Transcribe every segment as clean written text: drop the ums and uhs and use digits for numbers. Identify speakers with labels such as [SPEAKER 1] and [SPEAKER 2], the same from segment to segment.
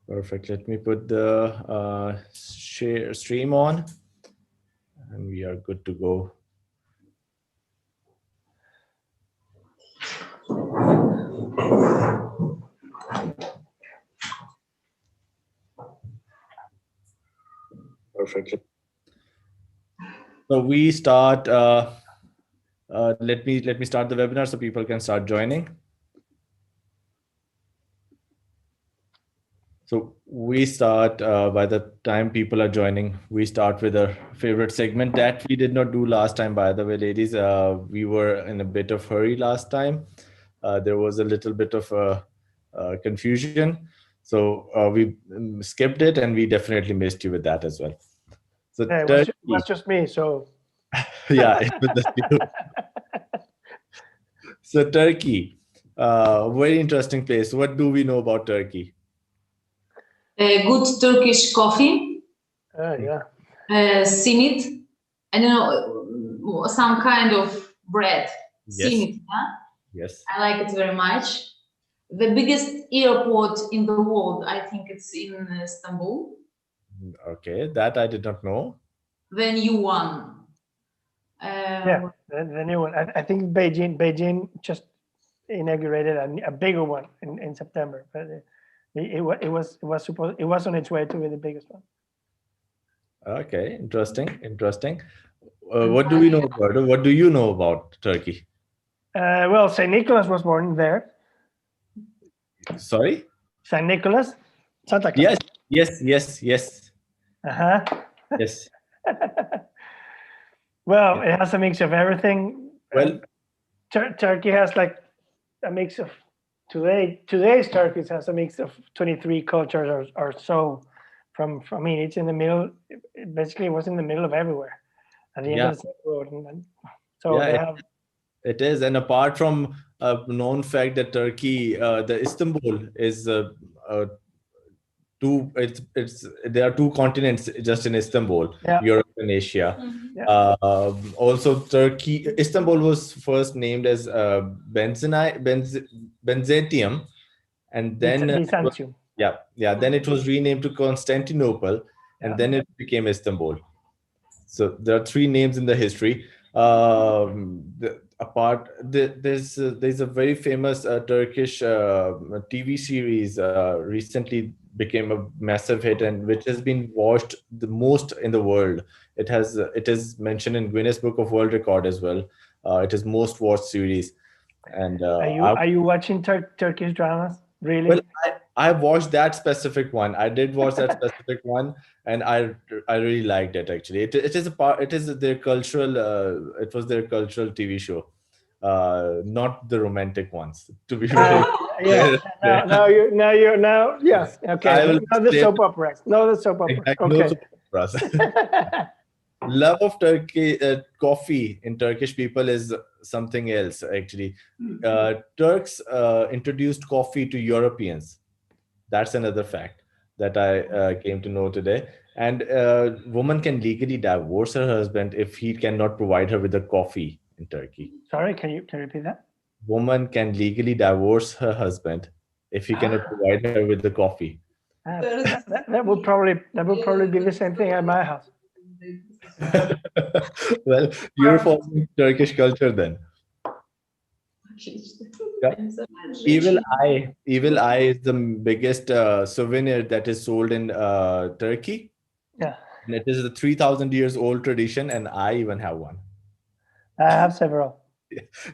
[SPEAKER 1] Perfect. Let me put the share stream on, and we are good to go. Perfect. So we start. Let me start the webinar so people can start joining. So we start by the time people are joining. We start with our favorite segment that we did not do last time. By the way, ladies, we were in a bit of hurry last time. There was a little bit of confusion, so we skipped it, and we definitely missed you with that as well. So
[SPEAKER 2] Yeah, it was just me. So
[SPEAKER 1] yeah, it was just you. So Turkey, very interesting place. What do we know about Turkey?
[SPEAKER 3] Good Turkish coffee.
[SPEAKER 2] Yeah.
[SPEAKER 3] Simit. I don't know, some kind of bread.
[SPEAKER 1] Yes.
[SPEAKER 3] Simit. Huh?
[SPEAKER 1] Yes.
[SPEAKER 3] I like it very much. The biggest airport in the world, I think it's in Istanbul.
[SPEAKER 1] Okay, that I did not know.
[SPEAKER 3] The new one.
[SPEAKER 2] Yeah, the new one. I think Beijing just inaugurated a bigger one in September, but it was on its way to be the biggest one.
[SPEAKER 1] Okay, interesting. What do we know about it? What do you know about Turkey?
[SPEAKER 2] Well, Saint Nicholas was born there.
[SPEAKER 1] Sorry?
[SPEAKER 2] Saint Nicholas, Santa Claus.
[SPEAKER 1] Yes.
[SPEAKER 2] Uh-huh.
[SPEAKER 1] Yes.
[SPEAKER 2] Well, it has a mix of everything.
[SPEAKER 1] Well,
[SPEAKER 2] Turkey has like a mix of today's Turkey has a mix of 23 cultures or so. I mean, it's in the middle. It basically was in the middle of everywhere at the end of the Silk Road, and so they have.
[SPEAKER 1] It is, and apart from a known fact that Turkey, the Istanbul is there are two continents just in Istanbul, Europe and Asia. Also, Turkey, Istanbul was first named as Byzantium, and then
[SPEAKER 2] Byzantium.
[SPEAKER 1] Then it was renamed to Constantinople, and then it became Istanbul. So there are three names in the history. There's a very famous Turkish TV series recently became a massive hit, and which has been watched the most in the world. It is mentioned in Guinness Book of World Record as well. It is most watched series. And
[SPEAKER 2] are you watching Turkish dramas? Really?
[SPEAKER 1] Well, I watched that specific one. I did watch that specific one, and I really liked it actually. It is their cultural. It was their cultural TV show, not the romantic ones. To be very
[SPEAKER 2] yes. Yes. Okay. Not the soap operas. No, the soap operas.
[SPEAKER 1] Exactly,
[SPEAKER 2] okay.
[SPEAKER 1] no soap operas. Love of Turkey, coffee in Turkish people is something else actually. Turks introduced coffee to Europeans. That's another fact that I came to know today. And woman can legally divorce her husband if he cannot provide her with a coffee in Turkey.
[SPEAKER 2] Sorry, can you repeat that?
[SPEAKER 1] Woman can legally divorce her husband if he cannot provide her with the coffee.
[SPEAKER 2] That would probably be the same thing at my house.
[SPEAKER 1] Well, you're following Turkish culture then. Yeah. Evil eye is the biggest souvenir that is sold in Turkey.
[SPEAKER 2] Yeah.
[SPEAKER 1] And it is a 3,000 years old tradition, and I even have one.
[SPEAKER 2] I have several.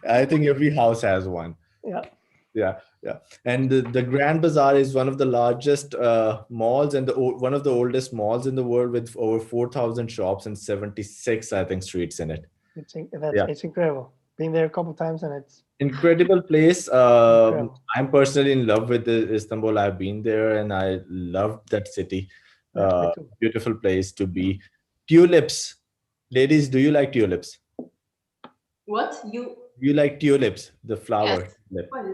[SPEAKER 1] I think every house has one. Yeah. And the Grand Bazaar is one of the largest malls and one of the oldest malls in the world, with over 4,000 shops and 76, I think, streets in it.
[SPEAKER 2] It's incredible. Been there a couple of times, and it's
[SPEAKER 1] incredible place. I'm personally in love with Istanbul. I've been there, and I loved that city. Beautiful place to be. Tulips, ladies, do you like tulips?
[SPEAKER 3] What
[SPEAKER 1] you like tulips, the flower?
[SPEAKER 3] Yes. What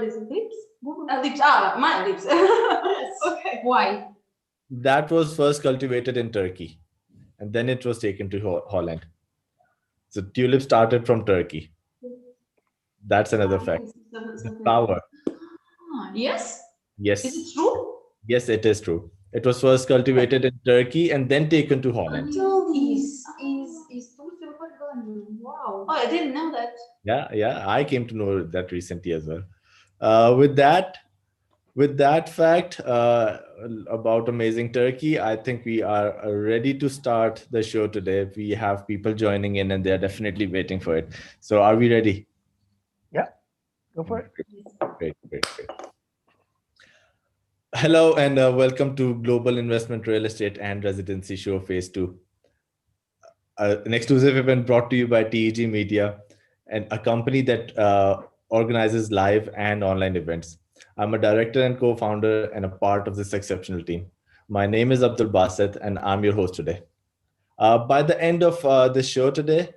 [SPEAKER 3] is it? Lips? Lips. My lips. Okay. Why?
[SPEAKER 1] That was first cultivated in Turkey, and then it was taken to Holland. So tulip started from Turkey. That's another fact. The flower.
[SPEAKER 3] Yes.
[SPEAKER 1] Yes.
[SPEAKER 3] Is it true?
[SPEAKER 1] Yes, it is true. It was first cultivated in Turkey and then taken to Holland.
[SPEAKER 3] This is wow. Oh, I didn't know that.
[SPEAKER 1] Yeah, I came to know that recently as well. With that fact about amazing Turkey, I think we are ready to start the show today. We have people joining in and they're definitely waiting for it. So are we ready?
[SPEAKER 2] Yeah, go for it.
[SPEAKER 1] Great. Hello and welcome to Global Investment Real Estate and Residency Show Phase 2. An exclusive event brought to you by TEG Media, and a company that organizes live and online events. I'm a director and co-founder and a part of this exceptional team. My name is Abdul Basit, and I'm your host today. By the end of this show today,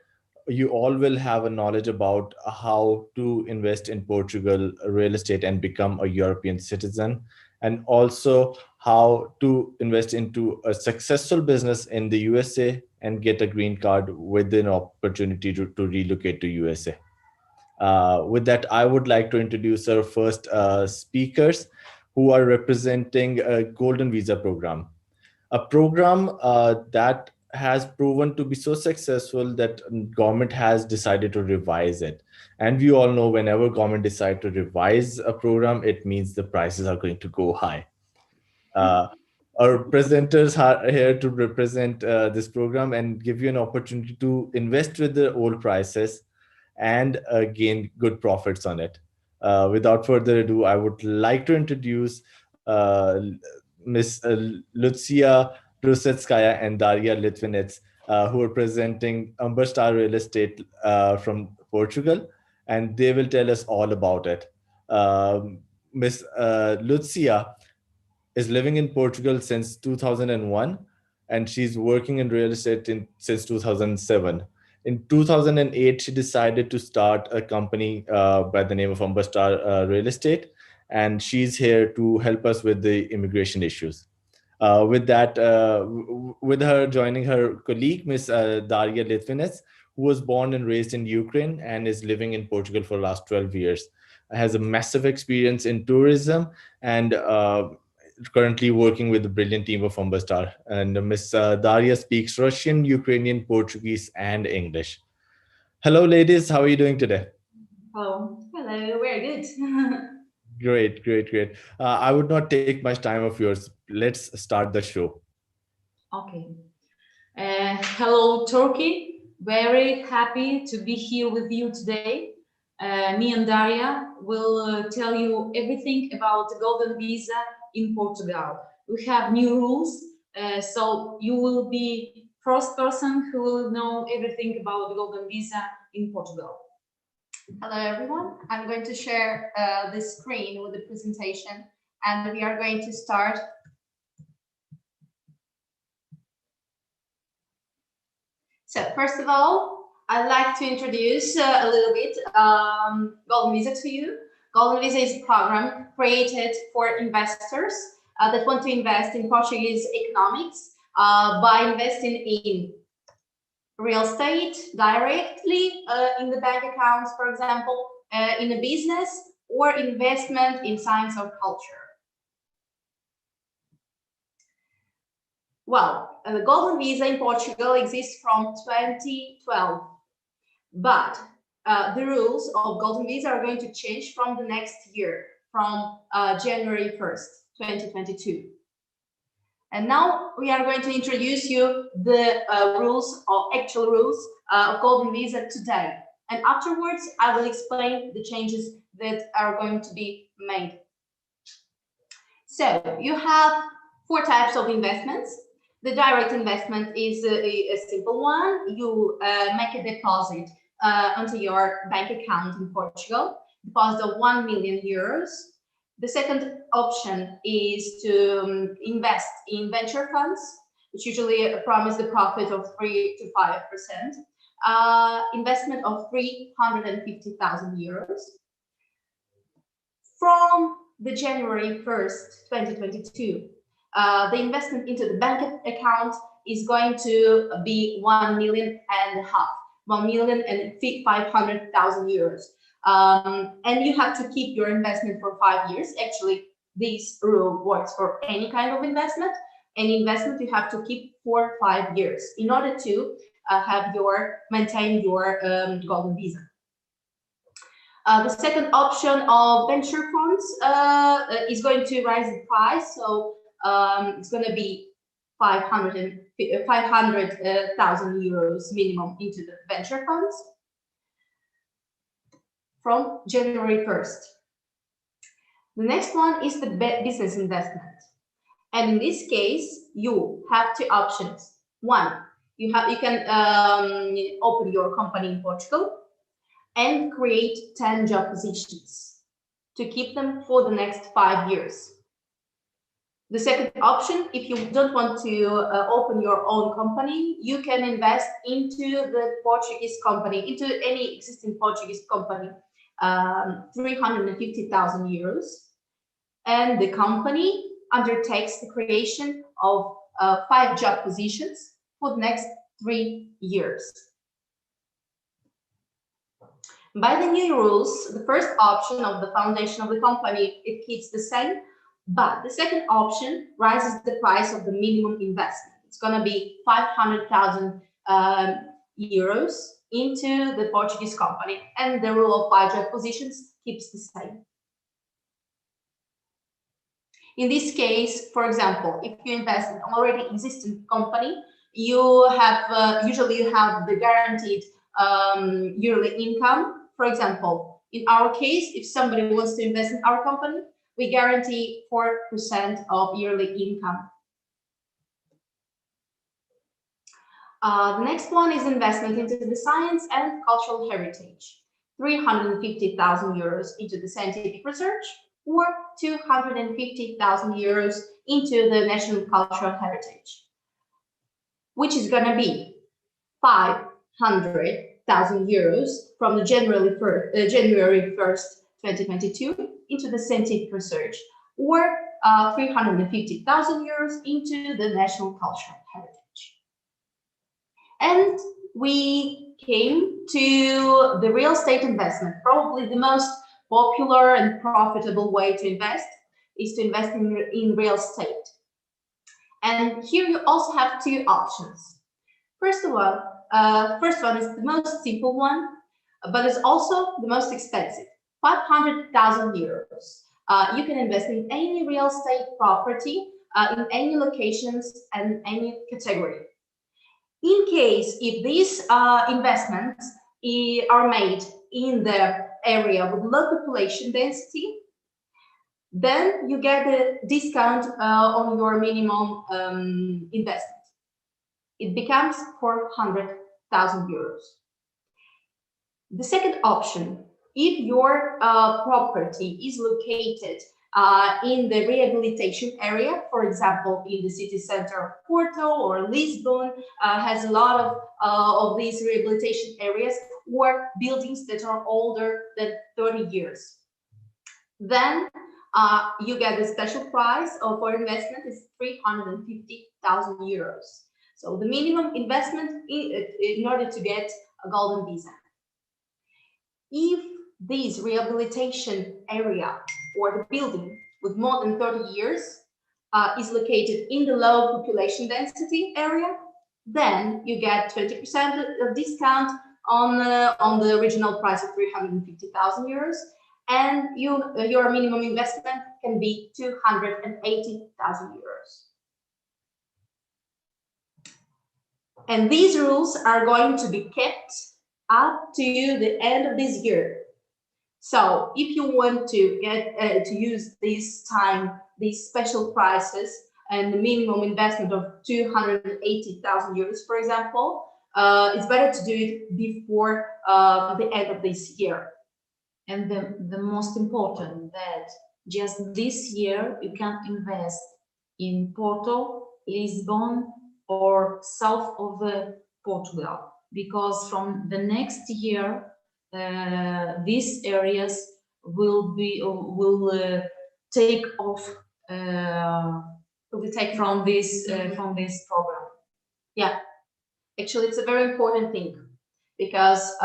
[SPEAKER 1] you all will have a knowledge about how to invest in Portugal real estate and become a European citizen, and also how to invest into a successful business in the USA and get a green card with an opportunity to relocate to USA. With that, I would like to introduce our first speakers who are representing a Golden Visa program, a program that has proven to be so successful that government has decided to revise it. And we all know whenever government decide to revise a program, it means the prices are going to go high. Uh, our presenters are here to represent this program and give you an opportunity to invest with the old prices and gain good profits on it. Without further ado, I would like to introduce Miss Lucia Rusetskaya and Daria Litvinets, who are presenting Umberstar Real Estate from Portugal, and they will tell us all about it. Miss Lucia is living in Portugal since 2001, and she's working in real estate since 2007. In 2008, she decided to start a company by the name of Umberstar Real Estate, and she's here to help us with the immigration issues. With her joining her colleague, Miss Daria Litvinets, who was born and raised in Ukraine and is living in Portugal for the last 12 years, has a massive experience in tourism and currently working with the brilliant team of Umberstar. And Miss Daria speaks Russian, Ukrainian, Portuguese, and English. Hello, ladies. How are you doing today?
[SPEAKER 3] Hello, very good.
[SPEAKER 1] Great. I would not take much time of yours. Let's start the show.
[SPEAKER 3] Okay. Hello, Turkey. Very happy to be here with you today. Me and Daria will tell you everything about the Golden Visa in Portugal. We have new rules, so you will be first person who will know everything about the Golden Visa in Portugal.
[SPEAKER 4] Hello everyone, I'm going to share the screen with the presentation and we are going to start. So first of all, I'd like to introduce a little bit Golden Visa to you. Golden Visa is a program created for investors that want to invest in Portuguese economics by investing in real estate directly in the bank accounts, for example, in a business, or investment in science or culture. Well, the Golden Visa in Portugal exists from 2012, but the rules of Golden Visa are going to change from the next year, from January 1st, 2022. And now we are going to introduce you the actual rules of Golden Visa today. And afterwards, I will explain the changes that are going to be made. So you have 4 types of investments. The direct investment is a simple one. You make a deposit onto your bank account in Portugal, deposit of 1 million euros. The second option is to invest in venture funds, which usually promise the profit of 3 to 5%. Investment of 350,000 euros. From the January 1st, 2022, the investment into the bank account is going to be 1.5 million, 1,500,000 euros. And you have to keep your investment for 5 years. Actually, this rule works for any kind of investment. Any investment you have to keep for 5 years in order to maintain your golden visa. The second option of venture funds is going to rise the price, so it's going to be 500,000 euros minimum into the venture funds from January 1st. The next one is the business investment, and in this case you have two options. One, you can open your company in Portugal and create 10 job positions to keep them for the next 5 years. The second option, if you don't want to open your own company, you can invest into the Portuguese company, into any existing Portuguese company, 350,000 euros. And the company undertakes the creation of 5 job positions for the next 3 years. By the new rules, the first option of the foundation of the company, it keeps the same, but the second option rises the price of the minimum investment. It's going to be 500,000 euros into the Portuguese company, and the rule of 5 job positions keeps the same. In this case, for example, if you invest in an already existing company, you have usually you have the guaranteed yearly income. For example, in our case, if somebody wants to invest in our company, we guarantee 4% of yearly income. The next one is investment into the science and cultural heritage. 350,000 euros into the scientific research, or 250,000 euros into the national cultural heritage, which is going to be 500,000 euros from the January 1st, 2022 into the scientific research, or 350,000 euros into the national cultural heritage. And we came to the real estate investment. Probably the most popular and profitable way to invest is to invest in real estate. And here you also have 2 options. First of all, first one is the most simple one, but it's also the most expensive. 500,000 euros. You can invest in any real estate property, in any locations and any category. In case if these investments are made in the area with low population density, then you get a discount on your minimum investment. It becomes 400,000 euros. The second option, if your property is located in the rehabilitation area, for example, in the city center of Porto or Lisbon, has a lot of these rehabilitation areas or buildings that are older than 30 years. Then you get a special price for investment is 350,000 euros. So the minimum investment in order to get a golden visa. If this rehabilitation area or the building with more than 30 years is located in the low population density area, then you get 20% of discount on the original price of 350,000 euros, and your minimum investment can be 280,000 euros. And these rules are going to be kept up to the end of this year. So if you want to get to use this time, these special prices and the minimum investment of 280,000 euros, for example, it's better to do it before the end of this year.
[SPEAKER 3] And the most important that just this year you can invest in Porto, Lisbon, or south of Portugal, because from the next year these areas will take off from this program.
[SPEAKER 4] Yeah, actually it's a very important thing, because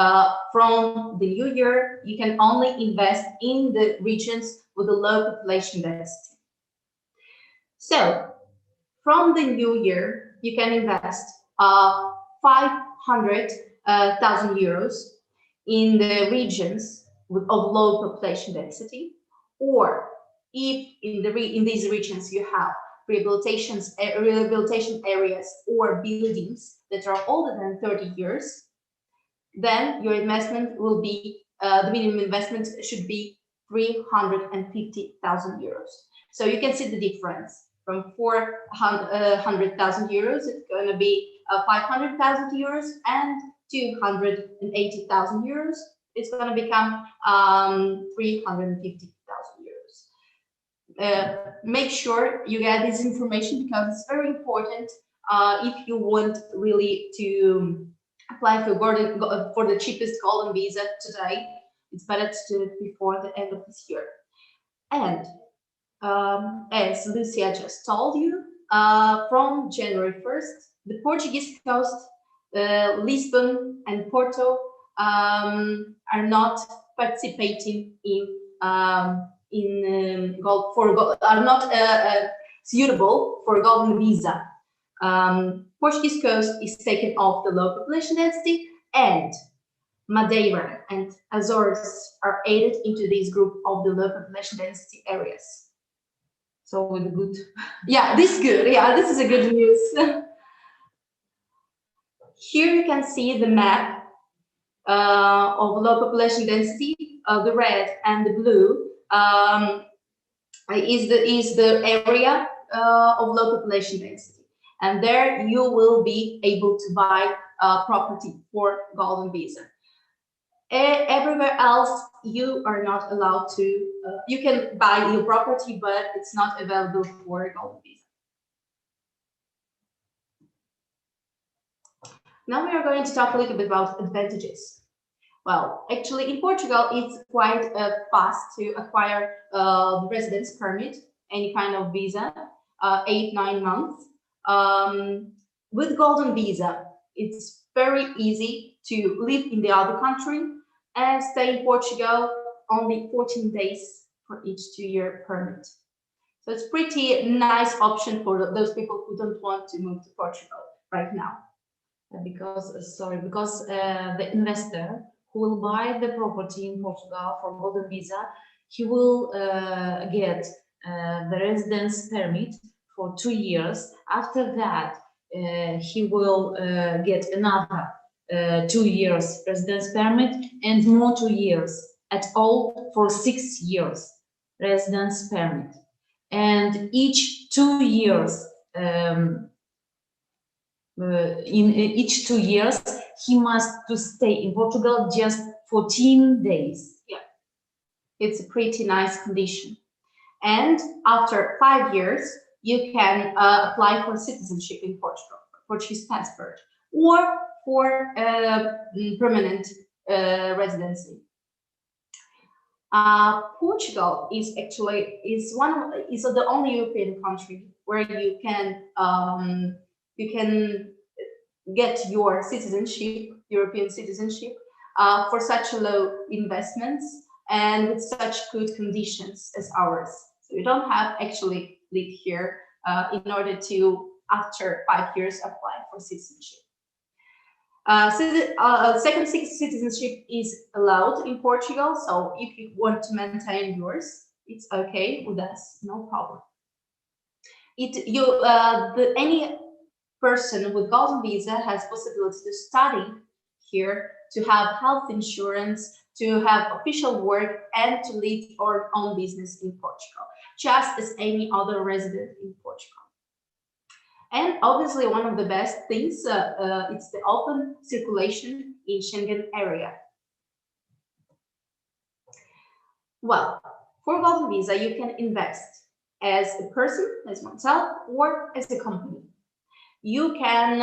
[SPEAKER 4] from the new year you can only invest in the regions with a low population density. So from the new year, you can invest 500,000 euros in the regions of low population density, or if in these regions you have rehabilitation areas or buildings that are older than 30 years, then your investment will be, the minimum investment should be 350,000 euros. So you can see the difference. From 400,000 euros, it's going to be 500,000 euros, and 280,000 euros, it's going to become 350,000 euros. Make sure you get this information because it's very important if you want really to apply for the cheapest golden visa today. It's better to do it before the end of this year. And as Lucia just told you, from January 1st, the Portuguese coast, Lisbon and Porto are not participating are not suitable for golden visa. Portuguese coast is taken off the low population density, and Madeira and Azores are added into this group of the low population density areas. So with good, yeah, this is good. Yeah, this is a good news. Here you can see the map of low population density. The red and the blue is the area of low population density, and there you will be able to buy property for golden visa. Everywhere else, you are not allowed to. You can buy your property, but it's not available for golden visa. Now we are going to talk a little bit about advantages. Well, actually, in Portugal, it's quite fast to acquire residence permit, any kind of visa, 8-9 months. With golden visa, it's very easy to live in the other country and stay in Portugal only 14 days for each 2-year permit. So it's pretty nice option for those people who don't want to move to Portugal right now. Because the investor who will buy the property in Portugal for golden visa, he will get the residence permit for 2 years. After that, he will get another 2 years residence permit and more 2 years, at all for 6 years residence permit. And each 2 years, in each 2 years, he must to stay in Portugal just 14 days. Yeah, it's a pretty nice condition. And after 5 years, you can apply for citizenship in Portugal, Portuguese passport, or for permanent residency. Portugal is actually is the only European country where you can get your citizenship, European citizenship, for such low investments and with such good conditions as ours. So you don't have actually live here in order to, after 5 years, apply for citizenship. Second citizenship is allowed in Portugal, so if you want to maintain yours, it's okay with us, no problem. Any person with golden visa has possibility to study here, to have health insurance, to have official work, and to lead our own business in Portugal, just as any other resident in Portugal. And obviously, one of the best things, it's the open circulation in Schengen area. Well, for golden visa, you can invest as a person, as oneself, or as a company. You can,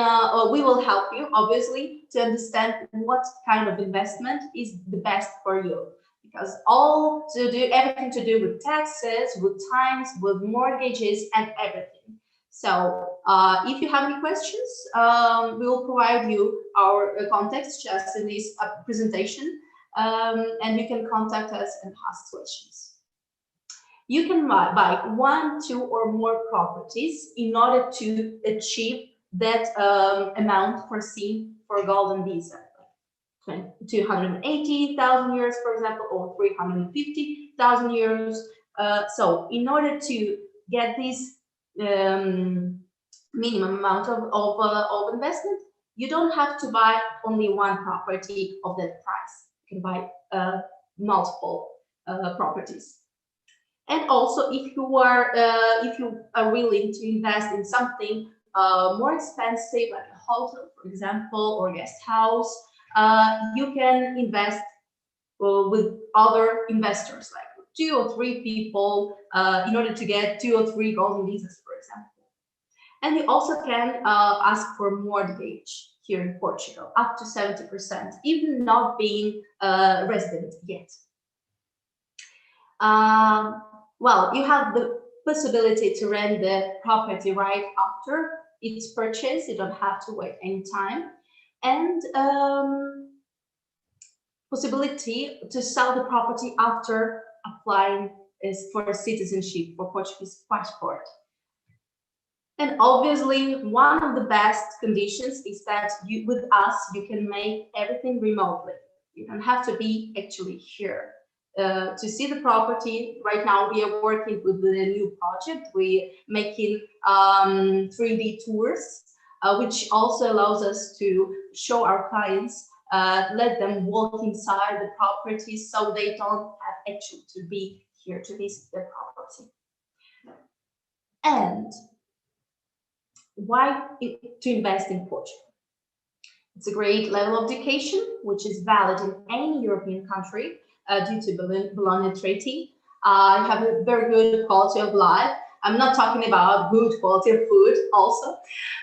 [SPEAKER 4] we will help you, obviously, to understand what kind of investment is the best for you. Because everything to do with taxes, with times, with mortgages, and everything. So if you have any questions, we will provide you our contacts just in this presentation, and you can contact us and ask questions. You can buy 1, 2, or more properties in order to achieve that amount foreseen for golden visa. 280,000 euros, for example, or 350,000 euros. So in order to get this minimum amount of investment, you don't have to buy only one property of that price. You can buy multiple properties. And also, if you are willing to invest in something more expensive, like a hotel, for example, or guest house, you can invest with other investors, like 2 or 3 people, in order to get 2 or 3 golden visas, for example. And you also can ask for mortgage here in Portugal, up to 70%, even not being a resident yet. Well, you have the possibility to rent the property right after its purchase. You don't have to wait any time. And possibility to sell the property after applying for citizenship, for Portuguese passport. And obviously, one of the best conditions is that with us, you can make everything remotely. You don't have to be actually here to see the property. Right now, we are working with the new project. We're making 3D tours, which also allows us to show our clients, let them walk inside the property so they don't have actually to be here to visit the property. And why to invest in Portugal? It's a great level of education, which is valid in any European country due to Bologna Treaty. You have a very good quality of life. I'm not talking about good quality of food also.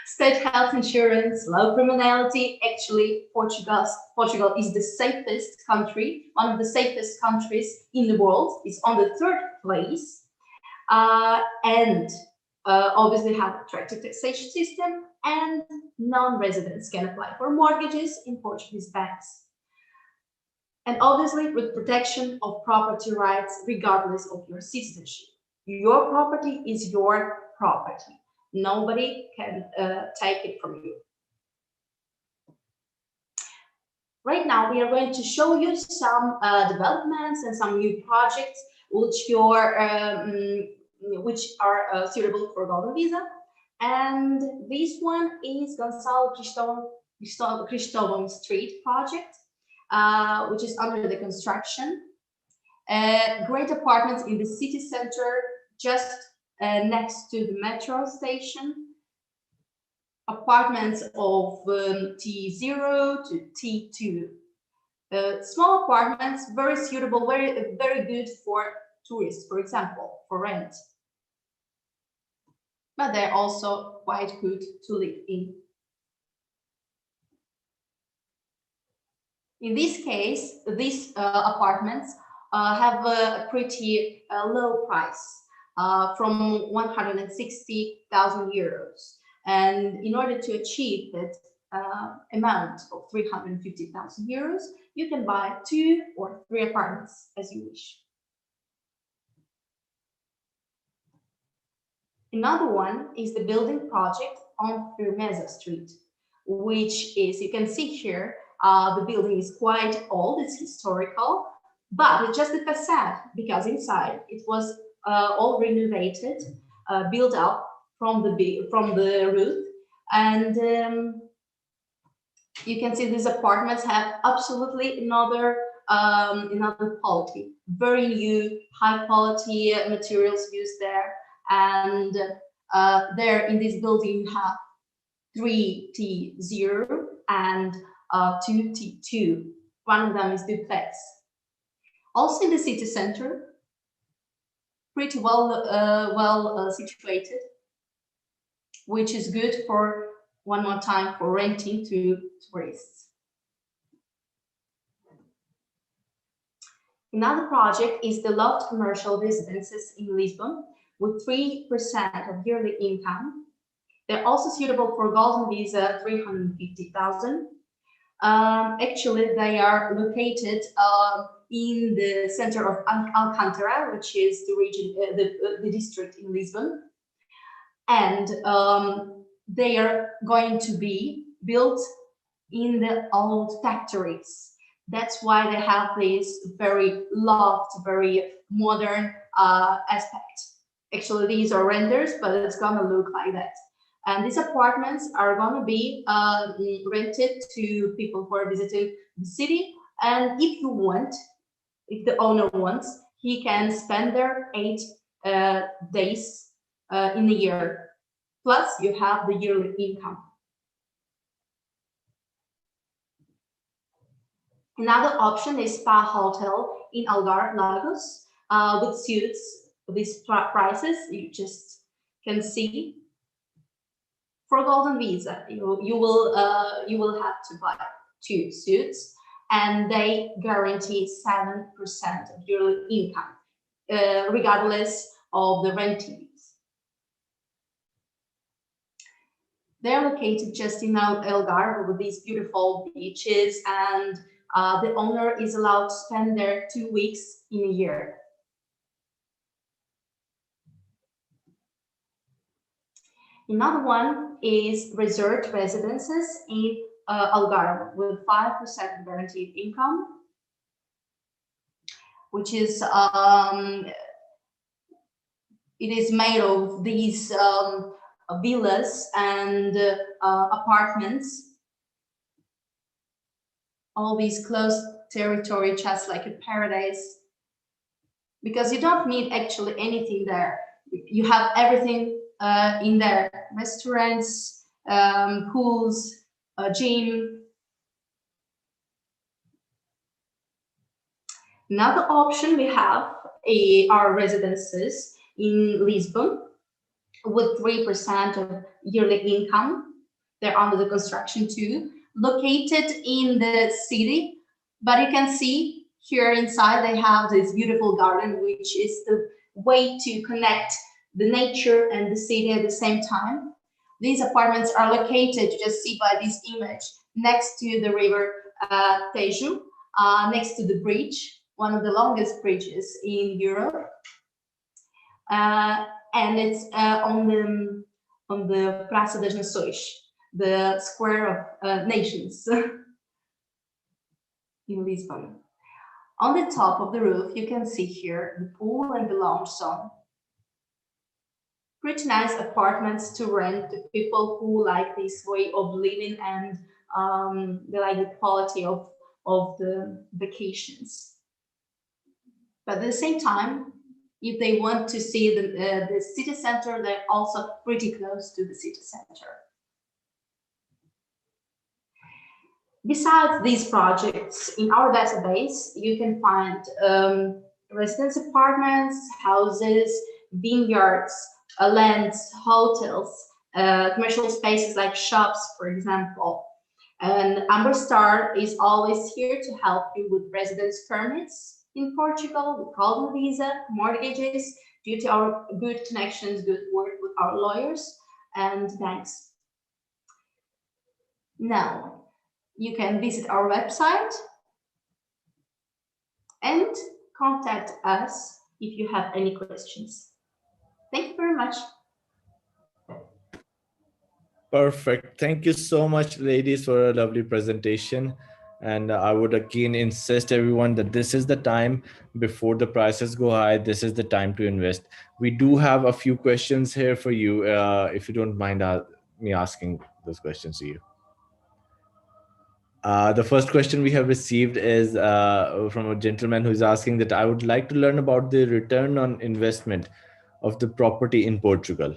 [SPEAKER 4] State health insurance, low criminality. Actually, Portugal is the safest country, one of the safest countries in the world. It's on the 3rd place. And obviously have attractive taxation system, and non-residents can apply for mortgages in Portuguese banks. And obviously with protection of property rights regardless of your citizenship. Your property is your property. Nobody can take it from you. Right now we are going to show you some developments and some new projects which are suitable for golden visa. And this one is Gonçalo Cristóvão Street project, which is under the construction. Great apartments in the city center, just next to the metro station. Apartments of T0 to T2. Small apartments, very suitable, very good for tourists, for example, for rent. But they're also quite good to live in. In this case, these apartments have a pretty low price, from 160,000 euros. And in order to achieve that amount of 350,000 euros, you can buy 2 or 3 apartments as you wish. Another one is the building project on Firmeza Street, which is, you can see here, the building is quite old, it's historical, but it's just the facade, because inside it was all renovated, built up from the roof, and you can see these apartments have absolutely another quality, very new, high quality materials used there. And there in this building you have 3T0 and 2T2. One of them is duplex. Also in the city center, pretty well situated, which is good for, one more time, for renting to tourists. Another project is the Loft Commercial Residences in Lisbon, with 3% of yearly income. They're also suitable for golden visa, 350,000. Actually, they are located in the center of Alcântara, which is the region, the district in Lisbon. And they are going to be built in the old factories. That's why they have this very loft, very modern aspect. Actually, these are renders, but it's gonna look like that. And these apartments are gonna be rented to people who are visiting the city. And if you want, if the owner wants, he can spend there 8 days in a year. Plus, you have the yearly income. Another option is Spa Hotel in Algarve, Lagos, with suites. These prices you just can see. For Golden Visa, you will have to buy 2 suites, and they guarantee 7% of yearly income, regardless of the renting. They're located just in Algarve with these beautiful beaches, and the owner is allowed to spend there 2 weeks in a year. Another one is resort residences in Algarve with 5% guaranteed income, which is it is made of these villas and apartments, all these closed territory, just like a paradise, because you don't need actually anything there. You have everything in there: restaurants, pools, a gym. Another option we have are residences in Lisbon with 3% of yearly income. They're under the construction too, located in the city, but you can see here inside they have this beautiful garden, which is the way to connect the nature and the city at the same time. These apartments are located, you just see by this image, next to the river Tejo, next to the bridge, one of the longest bridges in Europe. And it's on the Praça das Nações, the Square of Nations in Lisbon. On the top of the roof, you can see here the pool and the lounge zone. Pretty nice apartments to rent to people who like this way of living and they like the quality of the vacations. But at the same time, if they want to see the city center, they're also pretty close to the city center. Besides these projects, in our database, you can find residence apartments, houses, vineyards, lands, hotels, commercial spaces like shops, for example. And Amber Star is always here to help you with residence permits in Portugal, with Golden Visa, mortgages, due to our good connections, good work with our lawyers and banks. Now, you can visit our website and contact us if you have any questions. Thank you very much.
[SPEAKER 1] Perfect. Thank you so much, ladies, for a lovely presentation. And I would again insist everyone that this is the time before the prices go high. This is the time to invest. We do have a few questions here for you, if you don't mind me asking those questions to you. The first question we have received is from a gentleman who's asking that I would like to learn about the return on investment of the property in Portugal.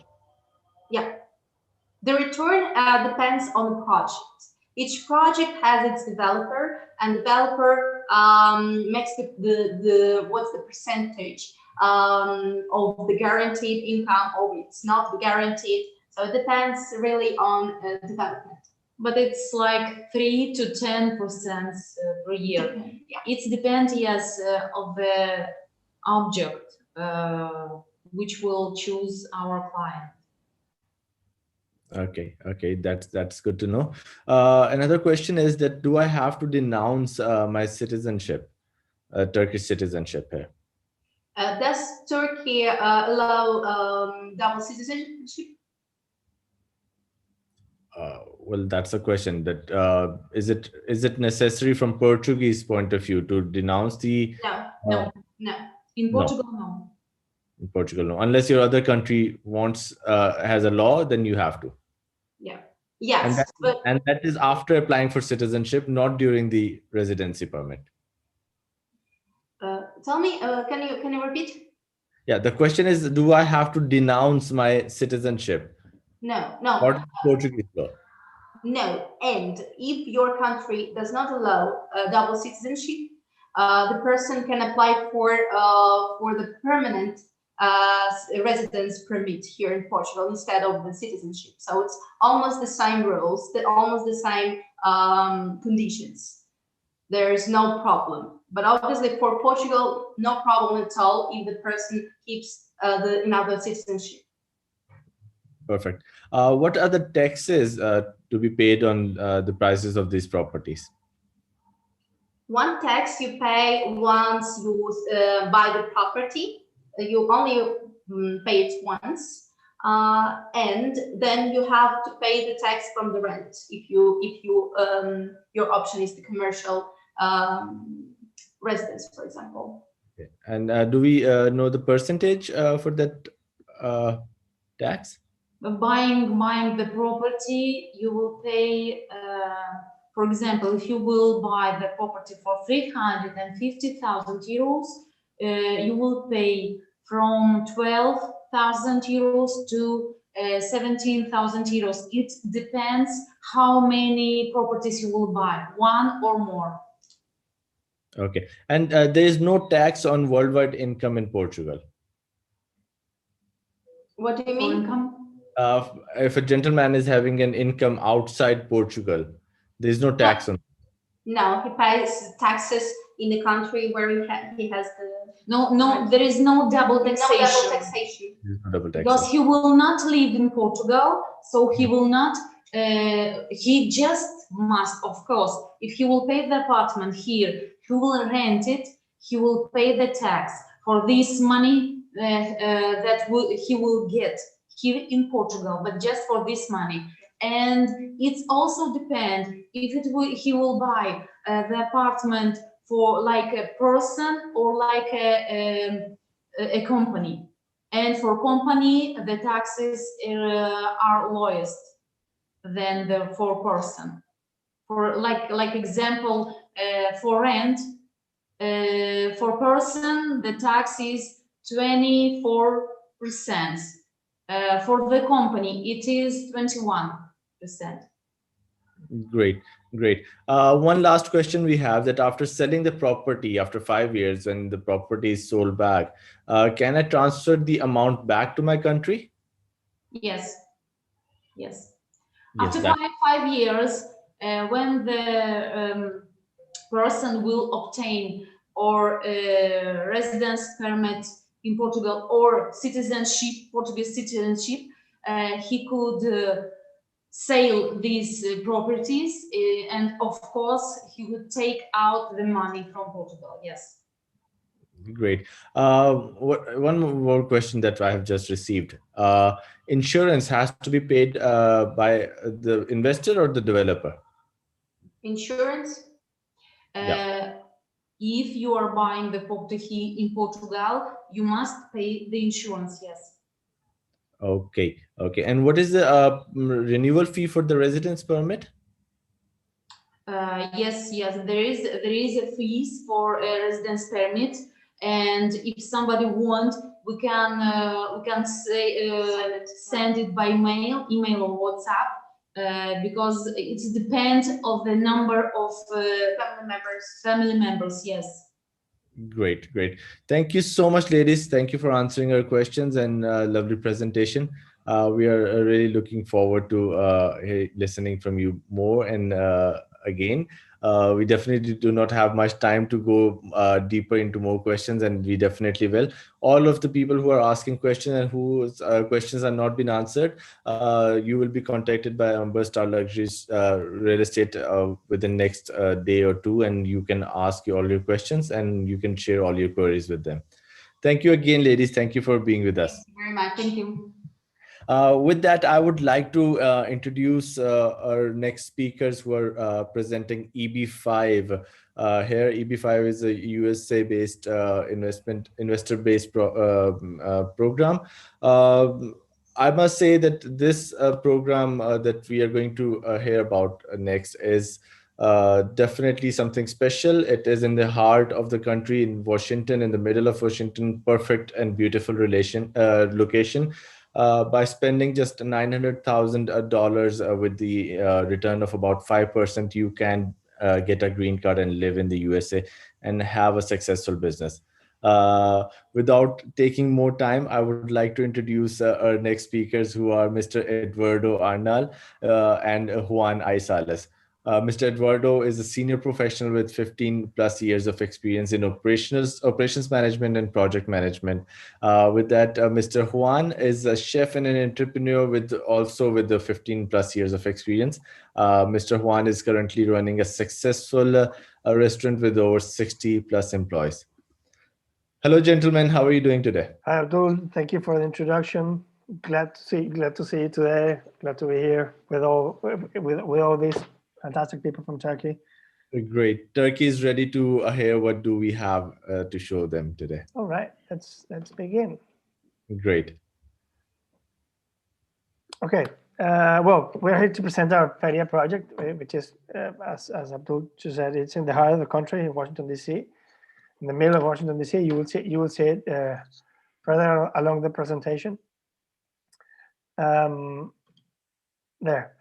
[SPEAKER 1] Yeah.
[SPEAKER 4] The return depends on the project. Each project has its developer, and developer makes what's the percentage of the guaranteed income, or it's not guaranteed. So it depends really on development.
[SPEAKER 3] But it's like 3 to 10% per year.
[SPEAKER 4] Yeah.
[SPEAKER 3] It depends, yes, of the object which will choose our client.
[SPEAKER 1] Okay, that's good to know. Another question is that do I have to denounce my citizenship Turkish citizenship here?
[SPEAKER 4] Does Turkey allow double citizenship?
[SPEAKER 1] Well, that's a question. That is it necessary from Portuguese point of view to denounce the?
[SPEAKER 4] No.
[SPEAKER 3] In
[SPEAKER 1] No.
[SPEAKER 3] Portugal, no.
[SPEAKER 1] In Portugal, no. Unless your other country wants has a law, then you have to.
[SPEAKER 4] Yeah. Yes.
[SPEAKER 1] And that is after applying for citizenship, not during the residency permit.
[SPEAKER 4] Tell me, can you repeat?
[SPEAKER 1] Yeah, the question is, do I have to denounce my citizenship?
[SPEAKER 4] No.
[SPEAKER 1] Or Portuguese law?
[SPEAKER 4] No. And if your country does not allow double citizenship, the person can apply for the permanent residence permit here in Portugal instead of the citizenship. So it's almost the same rules, almost the same conditions. There is no problem. But obviously for Portugal, no problem at all if the person keeps another citizenship.
[SPEAKER 1] Perfect. What are the taxes to be paid on the prices of these properties?
[SPEAKER 4] One tax you pay once you buy the property. You only pay it once, and then you have to pay the tax from the rent if your option is the commercial residence, for example.
[SPEAKER 1] Okay. And do we know the percentage for that tax?
[SPEAKER 3] Buying the property, you will pay, for example, if you will buy the property for 350,000 euros, you will pay from 12,000 euros to 17,000 euros. It depends how many properties you will buy, one or more.
[SPEAKER 1] Okay. And there is no tax on worldwide income in Portugal.
[SPEAKER 4] What do you mean?
[SPEAKER 3] Income?
[SPEAKER 1] If a gentleman is having an income outside Portugal, there is no tax on.
[SPEAKER 4] No, he pays taxes in the country where he has the.
[SPEAKER 3] No, there is no double taxation.
[SPEAKER 4] No double taxation.
[SPEAKER 1] No double taxation.
[SPEAKER 3] Because he will not live in Portugal, so he will not. He just must, of course, if he will pay the apartment here, he will rent it. He will pay the tax for this money he will get here in Portugal, but just for this money. And it also depends if he will buy the apartment for like a person or like a company. And for company, the taxes are lowest than the for person. For like example, for rent, for person, the tax is 24%. For the company, it is 21%.
[SPEAKER 1] Great. One last question we have, that after selling the property after 5 years, when the property is sold back, can I transfer the amount back to my country?
[SPEAKER 3] Yes. After 5 years, when the person will obtain or residence permit in Portugal or citizenship, Portuguese citizenship, he could sell these properties, and of course he would take out the money from Portugal. Yes.
[SPEAKER 1] Great. One more question that I have just received. Insurance has to be paid by the investor or the developer?
[SPEAKER 4] Insurance?
[SPEAKER 3] If you are buying the property in Portugal, you must pay the insurance, yes.
[SPEAKER 1] Okay. And what is the renewal fee for the residence permit?
[SPEAKER 3] Yes, there is a fees for a residence permit, and if somebody wants, we can say send it by email or WhatsApp, because it depends of the number of family members. Yes.
[SPEAKER 1] Great. Thank you so much, ladies. Thank you for answering our questions and lovely presentation. We are really looking forward to listening from you more and again. We definitely do not have much time to go deeper into more questions, and we definitely will. All of the people who are asking questions and whose questions are not been answered, you will be contacted by Umber Star Luxuries Real Estate within next day or two, and you can ask all your questions and you can share all your queries with them. Thank you again, ladies. Thank you for being with us.
[SPEAKER 4] Thank you very much. Thank you.
[SPEAKER 1] With that, I would like to introduce our next speakers who are presenting EB5. Here, EB5 is a USA-based investor-based program. I must say that this program that we are going to hear about next is definitely something special. It is in the heart of the country in Washington, in the middle of Washington, perfect and beautiful location. By spending just $900,000 with the return of about 5%, you can get a green card and live in the USA and have a successful business. Without taking more time, I would like to introduce our next speakers, who are Mr. Eduardo Arnal and Juan Aizales. Mr. Eduardo is a senior professional with 15 plus years of experience in operations management and project management. With that, Mr. Juan is a chef and an entrepreneur with the 15 plus years of experience. Mr. Juan is currently running a successful restaurant with over 60 plus employees. Hello, gentlemen. How are you doing today?
[SPEAKER 2] Hi, Abdul. Thank you for the introduction. Glad to see you today. Glad to be here with all these fantastic people from Turkey.
[SPEAKER 1] Great. Turkey is ready to hear what do we have to show them today.
[SPEAKER 2] All right, let's begin.
[SPEAKER 1] Great.
[SPEAKER 2] Okay. Well, we're here to present our Feria project, which is, as Abdul just said, it's in the heart of the country in Washington D.C. In the middle of Washington D.C. You will see it further along the presentation. There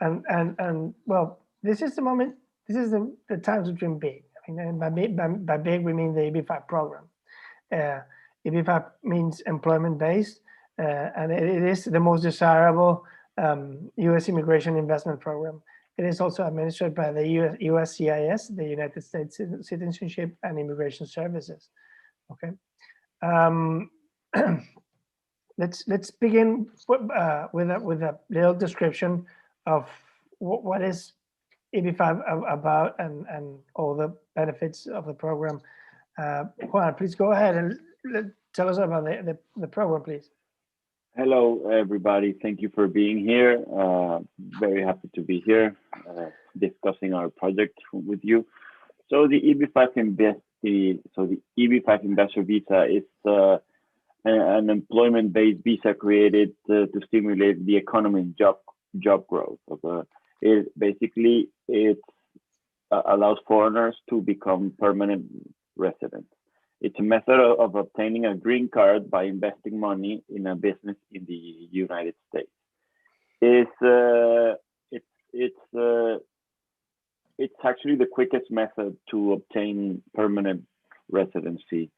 [SPEAKER 2] and well, this is the moment. This is the time to dream big. I mean, by big we mean the EB5 program. EB5 means employment based, and it is the most desirable U.S. immigration investment program. It is also administered by the USCIS, the United States Citizenship and Immigration Services. Okay. Let's begin with a little description of what is EB5 about and all the benefits of the program. Juan, please go ahead and tell us about the program, please.
[SPEAKER 5] Hello, everybody. Thank you for being here. Very happy to be here discussing our project with you. So the EB5 investor visa is an employment-based visa created to stimulate the economy and job growth. It allows foreigners to become permanent residents. It's a method of obtaining a green card by investing money in a business in the United States. It's actually the quickest method to obtain permanent residency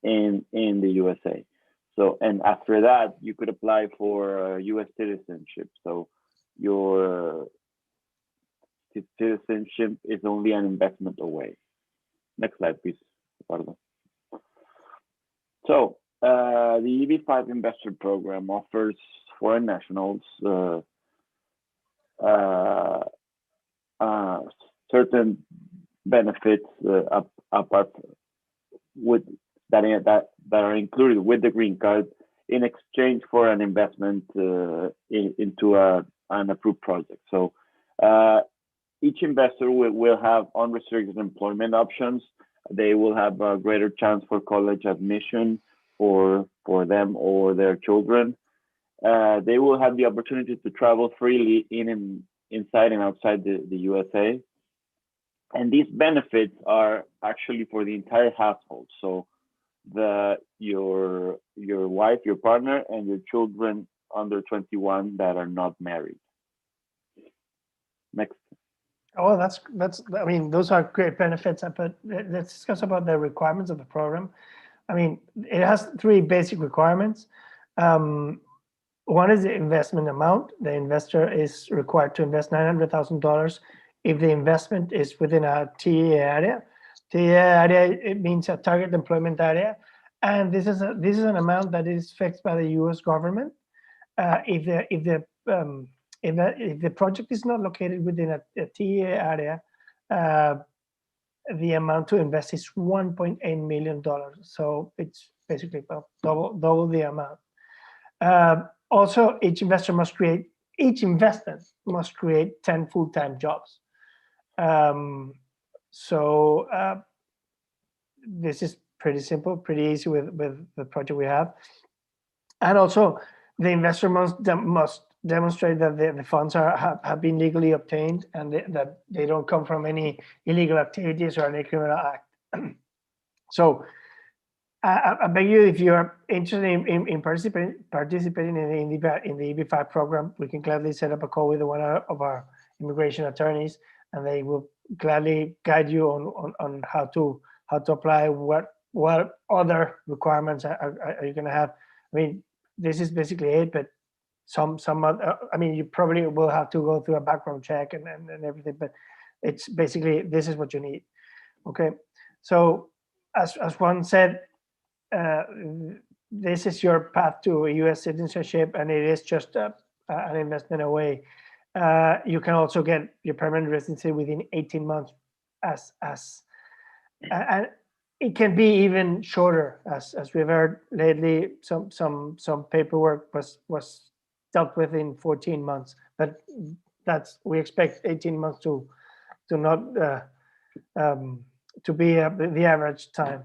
[SPEAKER 5] in the USA. So, and after that, you could apply for U.S. citizenship. So your citizenship is only an investment away. Next slide, please, Eduardo. So the EB5 investor program offers foreign nationals certain benefits apart with that are included with the green card in exchange for an investment into an approved project. So each investor will have unrestricted employment options. They will have a greater chance for college admission for them or their children. They will have the opportunity to travel freely inside and outside the USA. And these benefits are actually for the entire household. So your wife, your partner, and your children under 21 that are not married. Next.
[SPEAKER 2] Oh, that's. I mean, those are great benefits. But let's discuss about the requirements of the program. I mean, it has three basic requirements. One is the investment amount. The investor is required to invest $900,000 if the investment is within a TEA area. TEA area, it means a target employment area, and this is an amount that is fixed by the U.S. government. If the project is not located within a TEA area, the amount to invest is $1.8 million. So it's basically double the amount. Also, each investment must create 10 full-time jobs. This is pretty simple, pretty easy with the project we have. And also, the investor must demonstrate that the funds have been legally obtained and that they don't come from any illegal activities or any criminal act. So I beg you, if you're interested in participating in the EB5 program, we can gladly set up a call with one of our immigration attorneys, and they will gladly guide you on how to apply, what other requirements are you going to have. I mean, this is basically it, but some other, I mean, you probably will have to go through a background check and everything, but it's basically, this is what you need. Okay, so as Juan said, this is your path to U.S. citizenship, and it is just an investment away. You can also get your permanent residency within 18 months, and it can be even shorter, as we've heard lately. Some paperwork was dealt with in 14 months, but we expect 18 months to not to be the average time.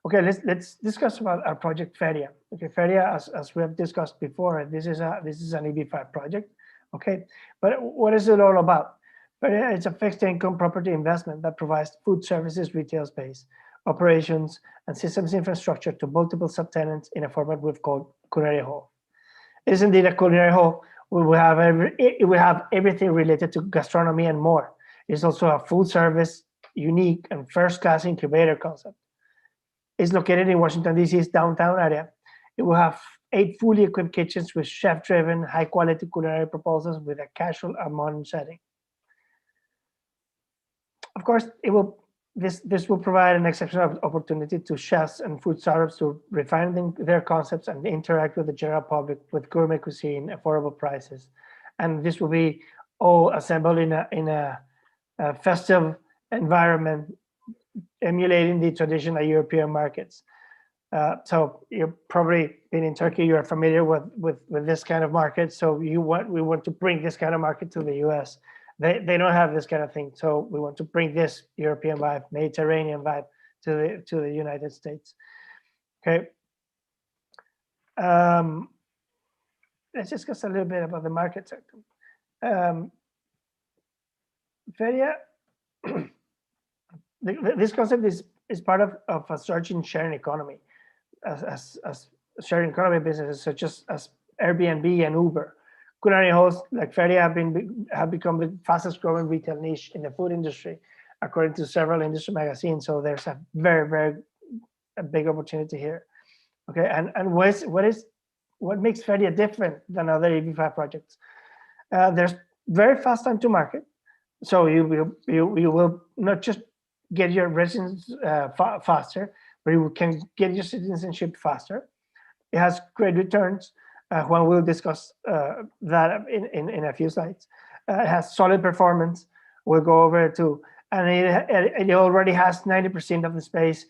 [SPEAKER 2] Okay, let's discuss about our project Feria. Okay, Feria, as we have discussed before, this is an EB5 project. Okay, but what is it all about? Feria, it's a fixed income property investment that provides food services, retail space, operations, and systems infrastructure to multiple subtenants in a format we've called culinary hall. It is indeed a culinary hall. We have everything related to gastronomy and more. It's also a full service, unique, and first-class incubator concept. It's located in Washington, D.C.'s downtown area. It will have 8 fully equipped kitchens with chef-driven, high-quality culinary proposals with a casual and modern setting. Of course, this will provide an exceptional opportunity to chefs and food startups to refine their concepts and interact with the general public with gourmet cuisine, affordable prices. And this will be all assembled in a festive environment, emulating the traditional European markets. So you've probably been in Turkey, you're familiar with this kind of market. So we want to bring this kind of market to the US. They don't have this kind of thing. So we want to bring this European vibe, Mediterranean vibe to the United States. Okay. Let's discuss a little bit about the market sector. Feria, this concept is part of a surging sharing economy, as sharing economy businesses such as Airbnb and Uber. Culinary halls like Feria have become the fastest growing retail niche in the food industry, according to several industry magazines. So there's a very big opportunity here. Okay, and what makes Feria different than other EB5 projects? There's very fast time to market. So you will not just get your residence faster, but you can get your citizenship faster. It has great returns. Juan will discuss that in a few slides. It has solid performance. We'll go over it too. And it already has 90% of the space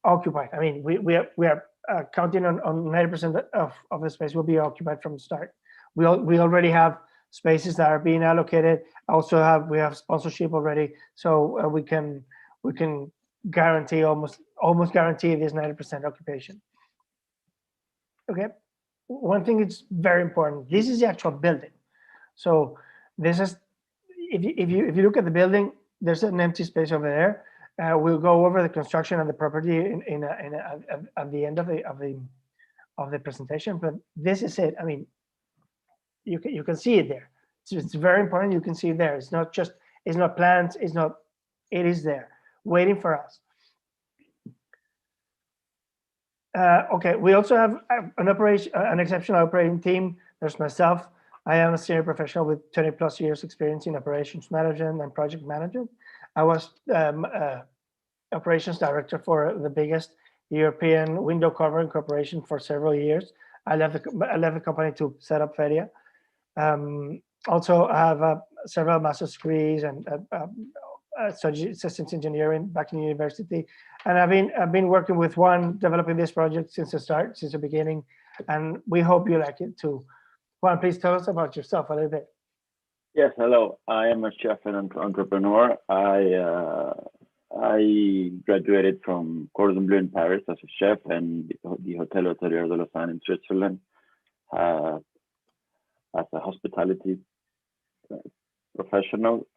[SPEAKER 2] occupied. I mean, we are counting on 90% of the space will be occupied from the start. We already have spaces that are being allocated. Also we have sponsorship already, so we can guarantee almost guarantee this 90% occupation. Okay. One thing is very important. This is the actual building. So this is, if you look at the building, there's an empty space over there. We'll go over the construction of the property at the end of the presentation. But this is it. I mean, you can see it there. It's very important. You can see it there. It's not plans. It is there, waiting for us. Okay, we also have an exceptional operating team. There's myself, I am a senior professional with 20 plus years experience in operations management and project management. I was operations director for the biggest European window covering corporation for several years. I left the company to set up Feria. Also, I have several master's degrees and studied systems engineering back in university. And I've been working with Juan developing this project since the beginning. And we hope you like it too. Juan, please tell us about yourself a little bit.
[SPEAKER 5] Yes, hello. I am a chef and entrepreneur. I graduated from Cordon Bleu in Paris as a chef and the Hotel Hôtelier de Lausanne in Switzerland as a hospitality professional.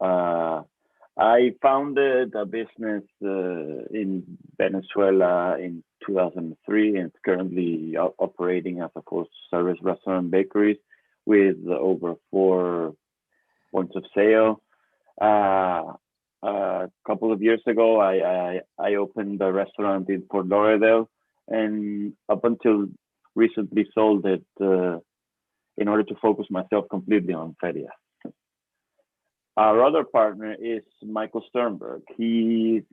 [SPEAKER 5] I founded a business in Venezuela in 2003 and it's currently operating as a full service restaurant bakery with over 4 points of sale. A couple of years ago, I opened a restaurant in Fort Lauderdale, and up until recently sold it in order to focus myself completely on Feria. Our other partner is Michael Sternberg. He's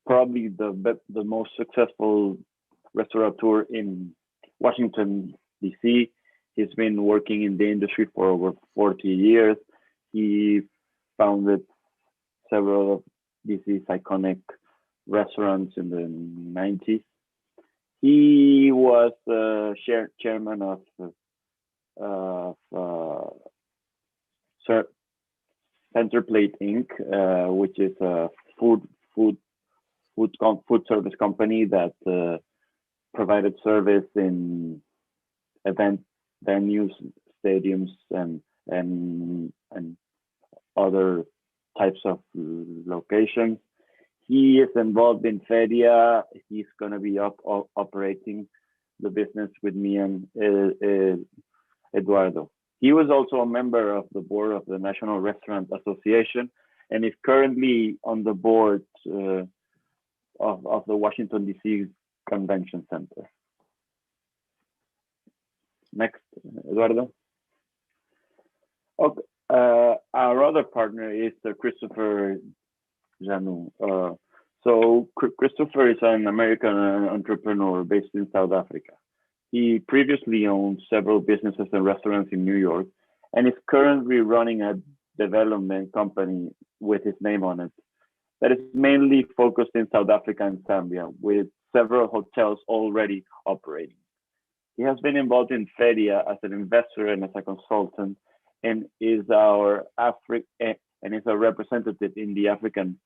[SPEAKER 5] probably the most successful restaurateur in Washington, D.C. He's been working in the industry for over 40 years. He founded several of DC's iconic restaurants in the 90s. He was the chairman of Centerplate Inc., which is a food service company that provided service in event venues, stadiums, and other types of locations. He is involved in Feria. He's going to be operating the business with me and Eduardo. He was also a member of the board of the National Restaurant Association and is currently on the board of the Washington, D.C. Convention Center. Next, Eduardo. Okay. Our other partner is Christopher Janu. So Christopher is an American entrepreneur based in South Africa. He previously owned several businesses and restaurants in New York and is currently running a development company with his name on it that is mainly focused in South Africa and Zambia with several hotels already operating. He has been involved in Feria as an investor and as a consultant and is a representative in the African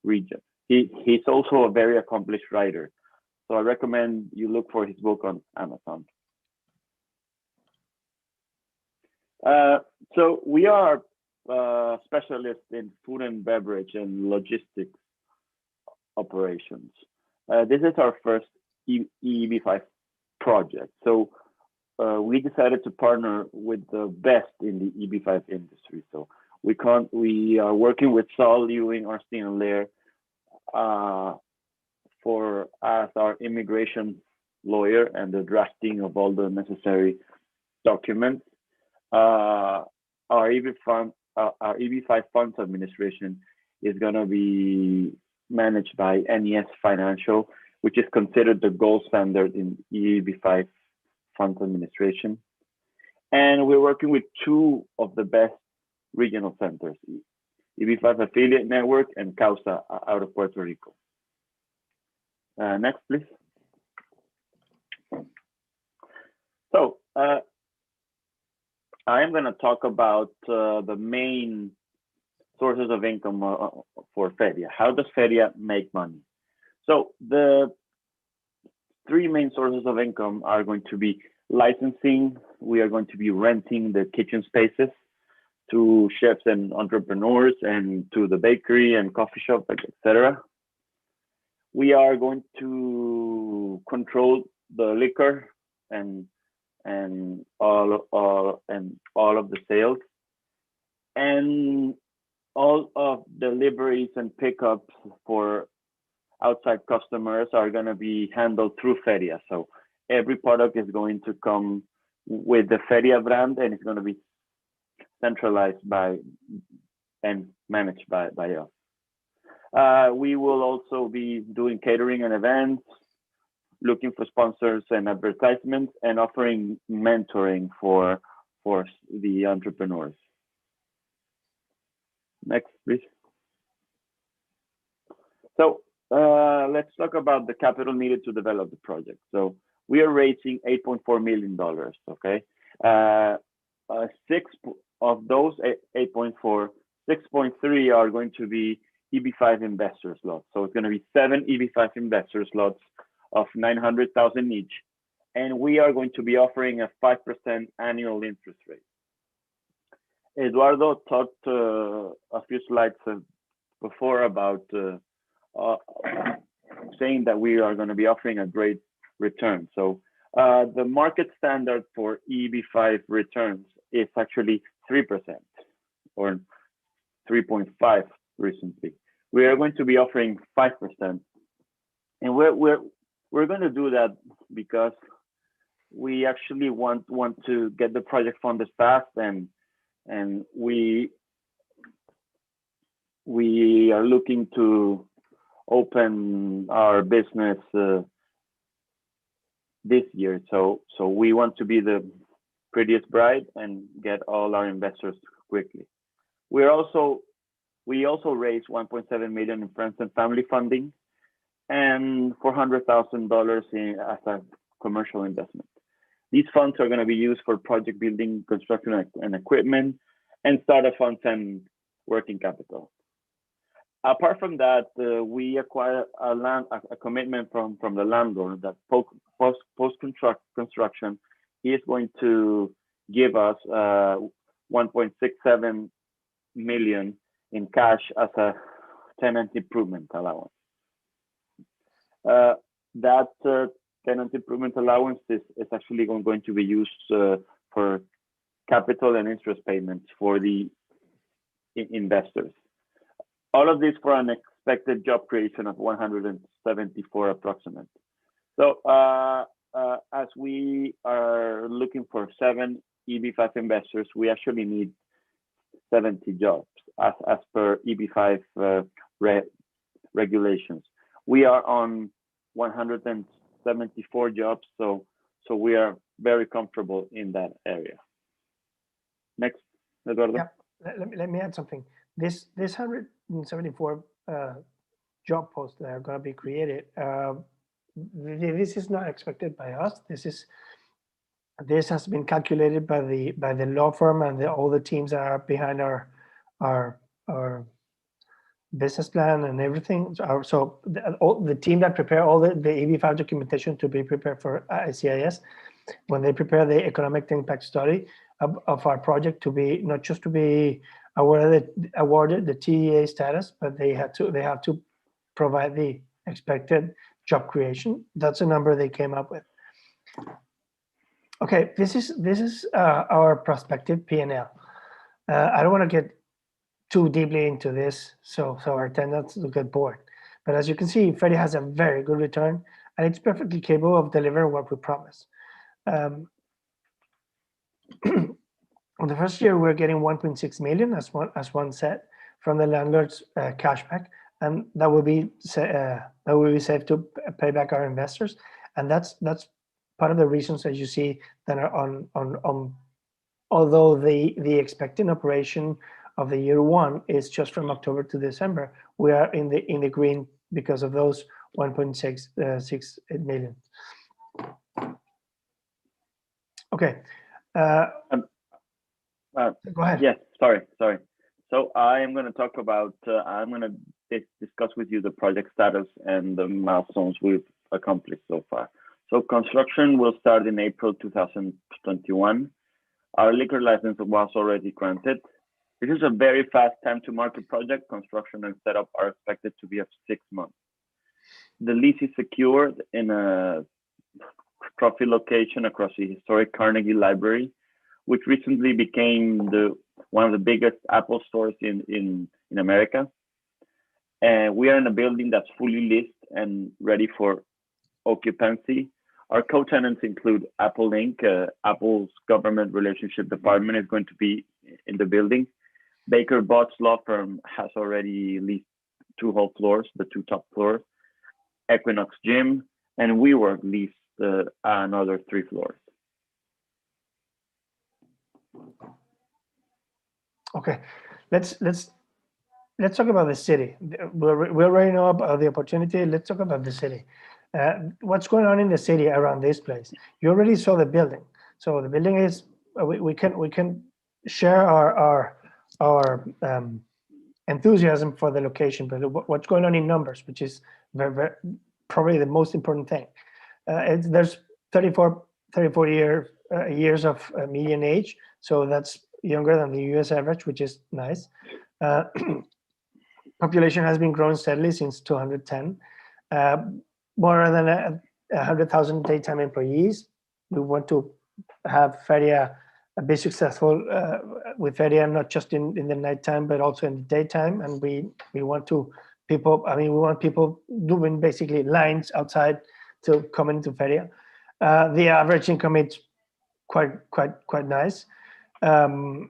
[SPEAKER 5] region. He's also a very accomplished writer. So I recommend you look for his book on Amazon. So we are specialists in food and beverage and logistics operations. This is our first EB5 project. So we decided to partner with the best in the EB5 industry. So we are working with Saul Ewing, Arstein and Lair as our immigration lawyer and the drafting of all the necessary documents. Our EB5 funds administration is going to be managed by NES Financial, which is considered the gold standard in EB5 funds administration. And we're working with 2 of the best regional centers, EB5 Affiliate Network and Causa out of Puerto Rico. Next, please. So I am going to talk about the main sources of income for Feria. How does Feria make money? So the 3 main sources of income are going to be licensing. We are going to be renting the kitchen spaces to chefs and entrepreneurs and to the bakery and coffee shop, etc. We are going to control the liquor and all of the sales, and all of deliveries and pickups for outside customers are going to be handled through Feria. So every product is going to come with the Feria brand, and it's going to be centralized by and managed by us. We will also be doing catering and events, looking for sponsors and advertisements, and offering mentoring for the entrepreneurs. Next, please. So let's talk about the capital needed to develop the project. So we are raising $8.4 million, okay? 6 of those 8.4, 6.3 are going to be EB5 investor slots. So it's going to be 7 EB5 investor slots of 900,000 each. And we are going to be offering a 5% annual interest rate. Eduardo talked a few slides before about saying that we are going to be offering a great return. So the market standard for EB5 returns is actually 3% or 3.5 recently. We are going to be offering 5%, and we're going to do that because we actually want to get the project funded fast, and we are looking to open our business this year. So we want to be the prettiest bride and get all our investors quickly. We also raised $1.7 million in friends and family funding and $400,000 as a commercial investment. These funds are going to be used for project building, construction, and equipment, and startup funds and working capital. Apart from that, we acquired a commitment from the landlord that post-construction he is going to give us 1.67 million in cash as a tenant improvement allowance. That tenant improvement allowance is actually going to be used for capital and interest payments for the investors. All of this for an expected job creation of 174 approximate. So as we are looking for 7 EB5 investors, we actually need 70 jobs as per EB5 regulations. We are on 174 jobs, so we are very comfortable in that area. Next, Eduardo.
[SPEAKER 2] Yeah, let me add something. This 174 job posts that are going to be created. This is not expected by us. This has been calculated by the law firm and all the teams that are behind our business plan and everything. So the team that prepare all the EB5 documentation to be prepared for ICIS, when they prepare the economic impact study of our project to be not just to be awarded the TEA status, but they have to provide the expected job creation. That's a number they came up with. Okay, this is our prospective P&L. I don't want to get too deeply into this, so our attendants will get bored. But as you can see, Feria has a very good return, and it's perfectly capable of delivering what we promise. On the first year, we're getting 1.6 million, as one said, from the landlord's cashback, and that will be saved to pay back our investors, and that's part of the reasons that you see that are on. Although the expected operation of the year 1 is just from October to December, we are in the green because of those 1.6 million. Okay. Go ahead.
[SPEAKER 5] Yes, sorry. So I am going to talk about, I'm going to discuss with you the project status and the milestones we've accomplished so far. So construction will start in April 2021. Our liquor license was already granted. This is a very fast time to market project. Construction and setup are expected to be of 6 months. The lease is secured in a trophy location across the historic Carnegie Library, which recently became one of the biggest Apple stores in America. And we are in a building that's fully leased and ready for occupancy. Our co-tenants include Apple Inc. Apple's government relationship department is going to be in the building. Baker Botts law firm has already leased 2 whole floors, the 2 top floors. Equinox Gym and WeWork leased another 3 floors.
[SPEAKER 2] Okay, let's talk about the city. We already know about the opportunity. Let's talk about the city. What's going on in the city around this place? You already saw the building. So the building is we can share our enthusiasm for the location, but what's going on in numbers, which is very probably the most important thing. There's 34 years of median age, so that's younger than the US average, which is nice. Population has been growing steadily since 210. More than 100,000 daytime employees. We want to have Feria be successful with Feria, not just in the nighttime, but also in the daytime. And we want we want people doing basically lines outside to come into Feria. The average income is quite nice. There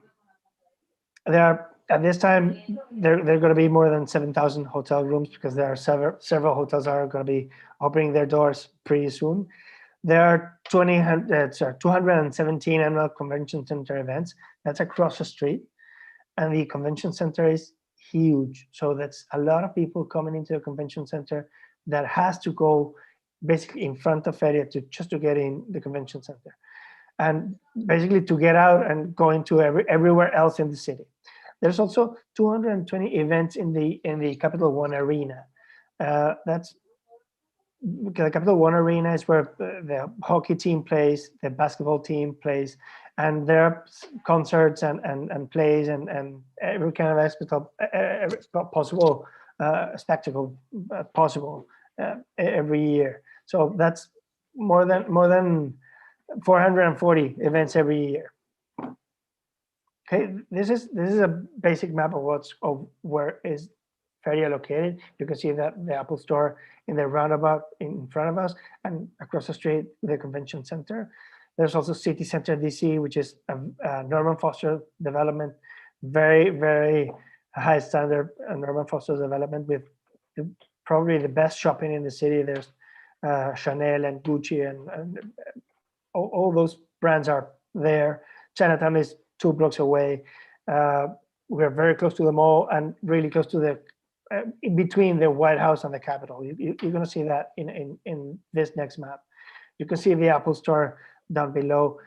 [SPEAKER 2] are, at this time, there are going to be more than 7,000 hotel rooms because there are several hotels are going to be opening their doors pretty soon. There are 217 annual convention center events. That's across the street. And the convention center is huge. So that's a lot of people coming into a convention center that has to go basically in front of Feria just to get in the convention center. And basically to get out and go into everywhere else in the city. There's also 220 events in the Capital One Arena. That's the Capital One Arena is where the hockey team plays, the basketball team plays, and there are concerts and plays and every kind of possible spectacle possible every year. So that's more than 440 events every year. Okay, this is a basic map of where is Feria located. You can see that the Apple Store in the roundabout in front of us, and across the street the convention center. There's also City Center DC, which is a Norman Foster development, very high standard Norman Foster development with probably the best shopping in the city. There's Chanel and Gucci and all those brands are there. Chinatown is 2 blocks away. We're very close to the mall and really close to the in between the White House and the Capitol. You're going to see that in this next map. You can see the Apple Store down below.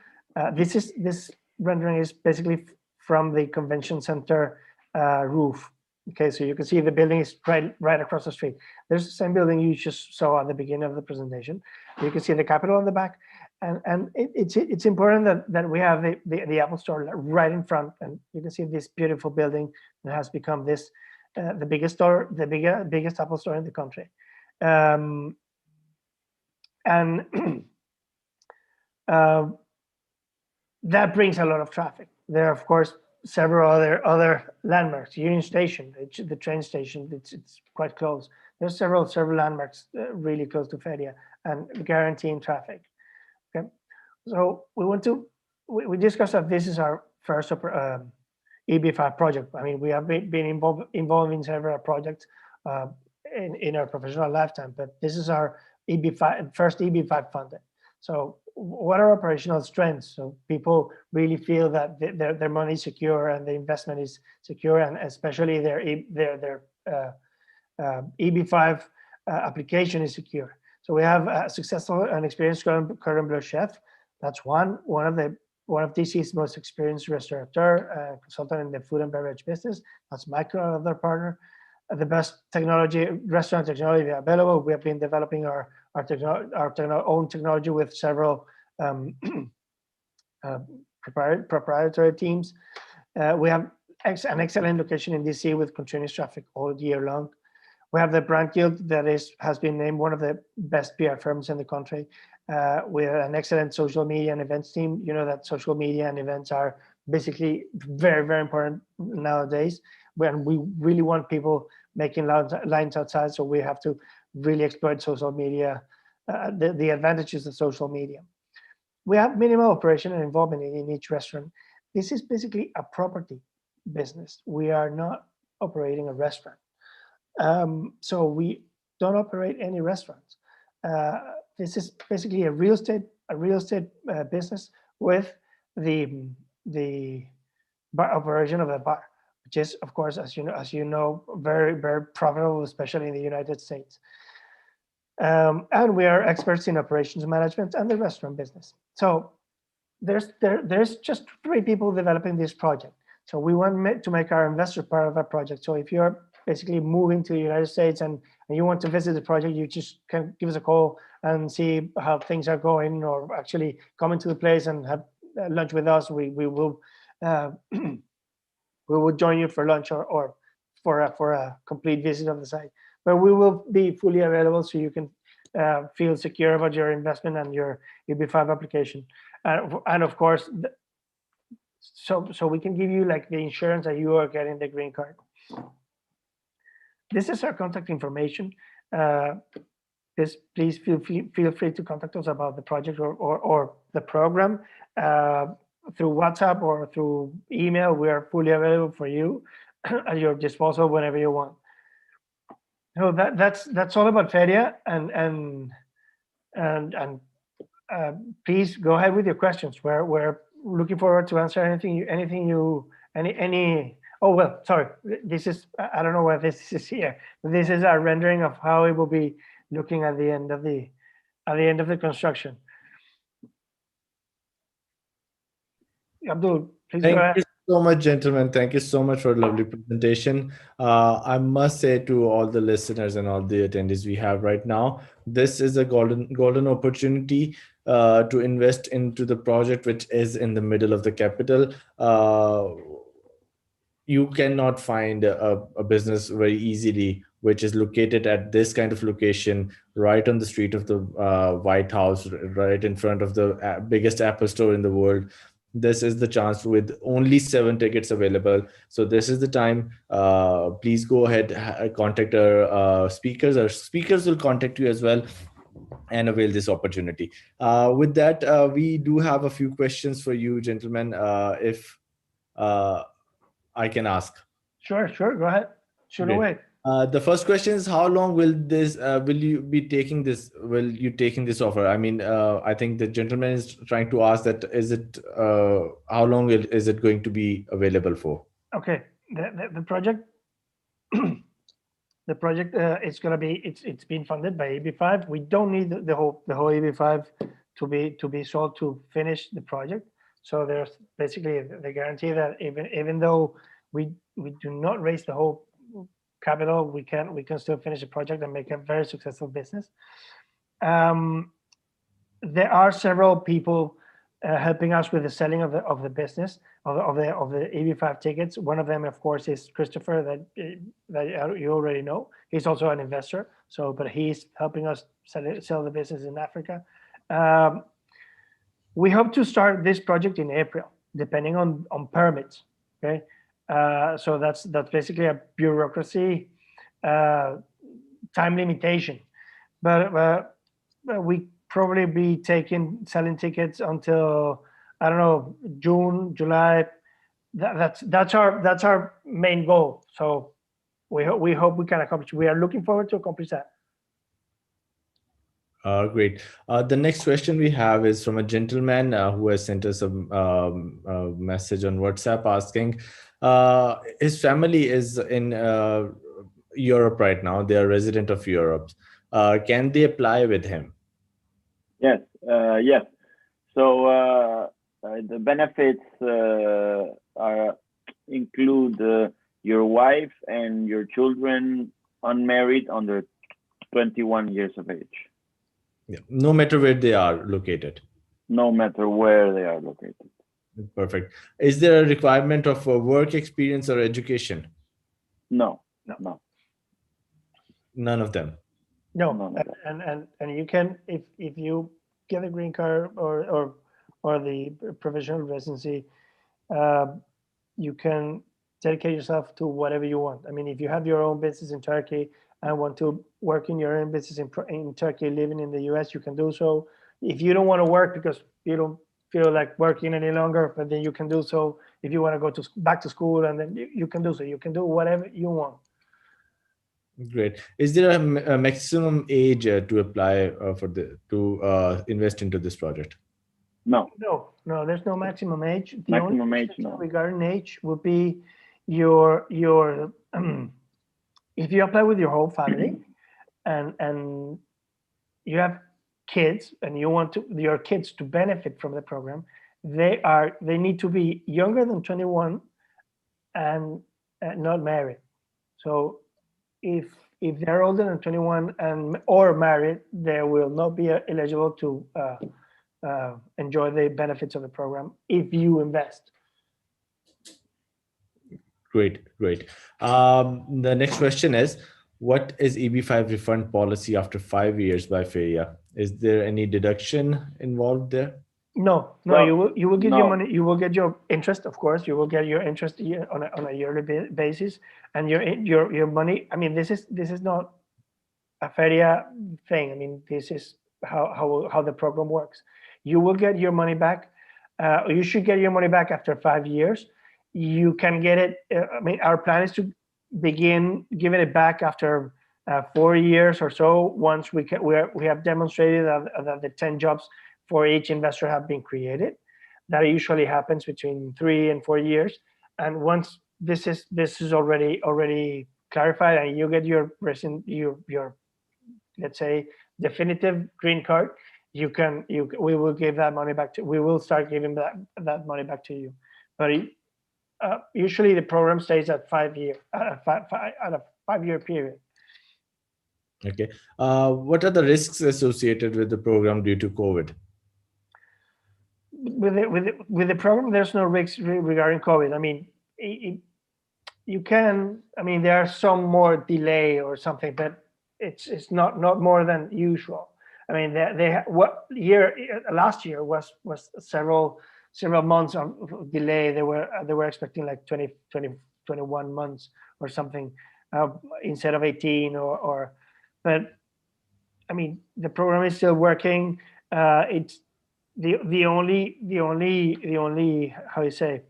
[SPEAKER 2] This rendering is basically from the convention center roof. Okay, so you can see the building is right across the street. There's the same building you just saw at the beginning of the presentation. You can see the Capitol on the back, and it's important that we have the Apple Store right in front, and you can see this beautiful building that has become this the biggest store, the biggest Apple Store in the country, and that brings a lot of traffic. There are, of course, several other landmarks. Union Station, the train station, it's quite close. There's several landmarks really close to Feria and guaranteeing traffic. Okay, so we discussed that this is our first EB5 project. I mean, we have been involved in several projects in our professional lifetime, but this is our first EB5 funded. So what are operational strengths? So people really feel that their money is secure and the investment is secure, and especially their EB5 application is secure. So we have a successful and experienced cordon bleu chef. That's one of DC's most experienced restaurateur, consultant in the food and beverage business. That's Michael, another partner. The best restaurant technology available. We have been developing our own technology with several proprietary teams. We have an excellent location in DC with continuous traffic all year long. We have the Brand Guild that has been named one of the best PR firms in the country. We have an excellent social media and events team. You know that social media and events are basically very important nowadays, when we really want people making lines outside. So we have to really exploit social media the advantages of social media. We have minimal operation and involvement in each restaurant. This is basically a property business. We are not operating a restaurant. So we don't operate any restaurants. This is basically a real estate business with the bar operation of a bar, which is, of course, as you know, very, very profitable, especially in the United States. And we are experts in operations management and the restaurant business. So there's just 3 people developing this project. So we want to make our investor part of our project. So if you're basically moving to the United States and you want to visit the project, you just can give us a call and see how things are going, or actually come into the place and have lunch with us. We will we will join you for lunch or for a complete visit of the site. But we will be fully available, so you can feel secure about your investment and your EB5 application. And of course, so we can give you like the insurance that you are getting the green card. This is our contact information. Please feel free to contact us about the project or the program through WhatsApp or through email. We are fully available for you at your disposal whenever you want. So that's all about Feria, and please go ahead with your questions. We're looking forward to answer anything you. Oh, well, sorry. This is, I don't know why this is here, but this is our rendering of how it will be looking at the end of the construction. Abdul, please go ahead.
[SPEAKER 1] Thank you so much, gentlemen. Thank you so much for a lovely presentation. I must say to all the listeners and all the attendees we have right now, this is a golden opportunity to invest into the project, which is in the middle of the capital. You cannot find a business very easily which is located at this kind of location, right on the street of the White House, right in front of the biggest Apple store in the world. This is the chance with only 7 tickets available. So this is the time. Please go ahead, contact our speakers. Our speakers will contact you as well and avail this opportunity. With that, we do have a few questions for you, gentlemen, if I can ask.
[SPEAKER 2] Sure. Go ahead. Shoot away.
[SPEAKER 1] The first question is, how long will this? Will you be taking this? Will you taking this offer? I mean, I think the gentleman is trying to ask that. Is it? How long is it going to be available for?
[SPEAKER 2] Okay. The project. The project is going to be. It's been funded by EB5. We don't need the whole EB5 to be sold to finish the project. So there's basically the guarantee that even though we do not raise the whole capital, we can still finish the project and make a very successful business. There are several people helping us with the selling of the business of the EB5 tickets. One of them, of course, is Christopher, that you already know. He's also an investor, but he's helping us sell the business in Africa. We hope to start this project in April, depending on permits. Okay. So that's basically a bureaucracy time limitation, but we probably be selling tickets until, I don't know, June, July. That's our main goal. So we hope we can accomplish. We are looking forward to accomplish that.
[SPEAKER 1] Great. The next question we have is from a gentleman who has sent us a message on WhatsApp asking, his family is in Europe right now. They are resident of Europe. Can they apply with him?
[SPEAKER 5] Yes. Yes. So the benefits include your wife and your children unmarried under 21 years of age.
[SPEAKER 1] Yeah. No matter where they are located.
[SPEAKER 5] No matter where they are located.
[SPEAKER 1] Perfect. Is there a requirement of work experience or education?
[SPEAKER 5] No.
[SPEAKER 1] None of them.
[SPEAKER 2] No. And you can, if you get a green card or the provisional residency, you can dedicate yourself to whatever you want. I mean, if you have your own business in Turkey and want to work in your own business in Turkey, living in the US, you can do so. If you don't want to work because you don't feel like working any longer, but then you can do so. If you want to go back to school, and then you can do so. You can do whatever you want.
[SPEAKER 1] Great. Is there a maximum age to apply to invest into this project?
[SPEAKER 5] No.
[SPEAKER 2] No, there's no maximum age. The
[SPEAKER 5] Maximum
[SPEAKER 2] only
[SPEAKER 5] age,
[SPEAKER 2] restriction
[SPEAKER 5] no.
[SPEAKER 2] regarding age would be your if you apply with your whole family and you have kids and you want your kids to benefit from the program, they need to be younger than 21 and not married. So if they're older than 21 or married, they will not be eligible to enjoy the benefits of the program if you invest.
[SPEAKER 1] Great. The next question is, what is EB5 refund policy after 5 years by Feria? Is there any deduction involved there?
[SPEAKER 2] No, you will get your money. You will get your interest, of course. You will get your interest on a yearly basis, and your money. I mean, this is not a Feria thing. I mean, this is how the program works. You will get your money back. You should get your money back after 5 years. You can get it. I mean, our plan is to begin giving it back after 4 years or so. Once we have demonstrated that the 10 jobs for each investor have been created. That usually happens between 3 and 4 years. And once this is already clarified, and you get your let's say definitive green card, we will give that money back to. We will start giving that money back to you. But usually the program stays at 5 year at a 5 year period.
[SPEAKER 1] Okay. What are the risks associated with the program due to COVID?
[SPEAKER 2] With the program, there's no risks regarding COVID. I mean, you can. I mean, there are some more delay or something, but it's not more than usual. I mean, last year was several months of delay. They were expecting like 21 months or something instead of 18 or. But I mean, the program is still working. It's the only how you say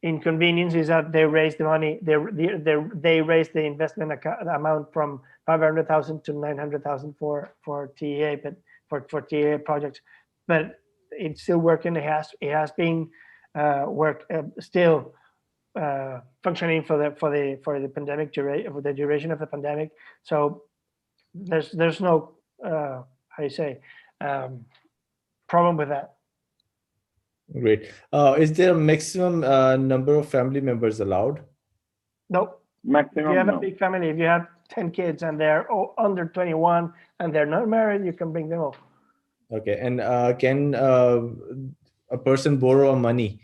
[SPEAKER 2] inconvenience is that they raised the money. They raised the investment amount from 500,000 to 900,000 for TEA, but for TEA projects. But it's still working. It has been still functioning for the pandemic for the duration of the pandemic. So there's no how you say problem with that.
[SPEAKER 1] Great. Is there a maximum number of family members allowed?
[SPEAKER 2] No.
[SPEAKER 5] Maximum.
[SPEAKER 2] If you have a big family, if you have 10 kids and they're under 21 and they're not married, you can bring them all.
[SPEAKER 1] Okay. And can a person borrow money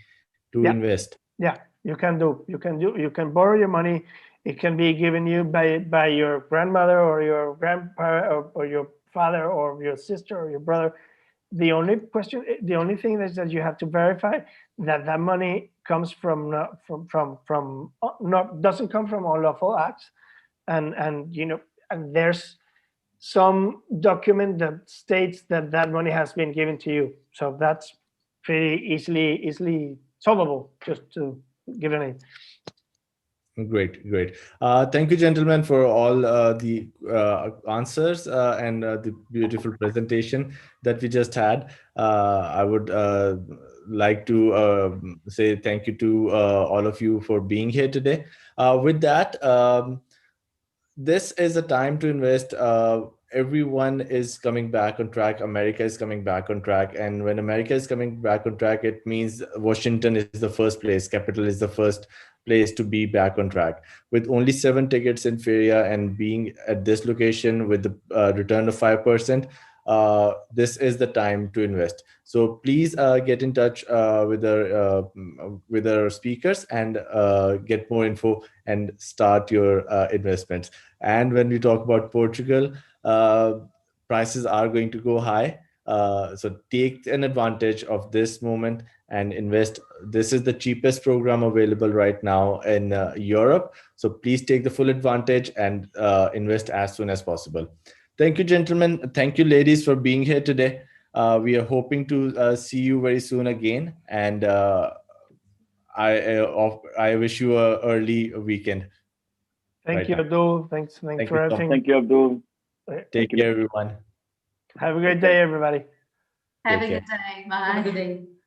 [SPEAKER 1] to invest?
[SPEAKER 2] Yeah, you can borrow your money. It can be given you by your grandmother or your grandpa or your father or your sister or your brother. The only thing is that you have to verify that money comes doesn't come from unlawful acts, and there's some document that states that money has been given to you. So that's pretty easily solvable. Just to give a name.
[SPEAKER 1] Great. Thank you, gentlemen, for all the answers and the beautiful presentation that we just had. I would like to say thank you to all of you for being here today. With that, this is a time to invest. Everyone is coming back on track. America is coming back on track. And when America is coming back on track, it means Washington is the first place. Capital is the first place to be back on track. With only 7 tickets in Feria and being at this location with the return of 5%, this is the time to invest. So please get in touch with our speakers and get more info and start your investments. And when we talk about Portugal, prices are going to go high. So take an advantage of this moment and invest. This is the cheapest program available right now in Europe. So please take the full advantage and invest as soon as possible. Thank you, gentlemen. Thank you, ladies, for being here today. We are hoping to see you very soon again. And I wish you an early weekend.
[SPEAKER 2] Thank you, Abdul. Thanks for everything.
[SPEAKER 5] Thank you, Abdul.
[SPEAKER 1] Take care, everyone.
[SPEAKER 2] Have a great day, everybody.
[SPEAKER 4] Have
[SPEAKER 1] Take
[SPEAKER 4] a
[SPEAKER 1] care.
[SPEAKER 4] good day. Bye.
[SPEAKER 3] Have a good day.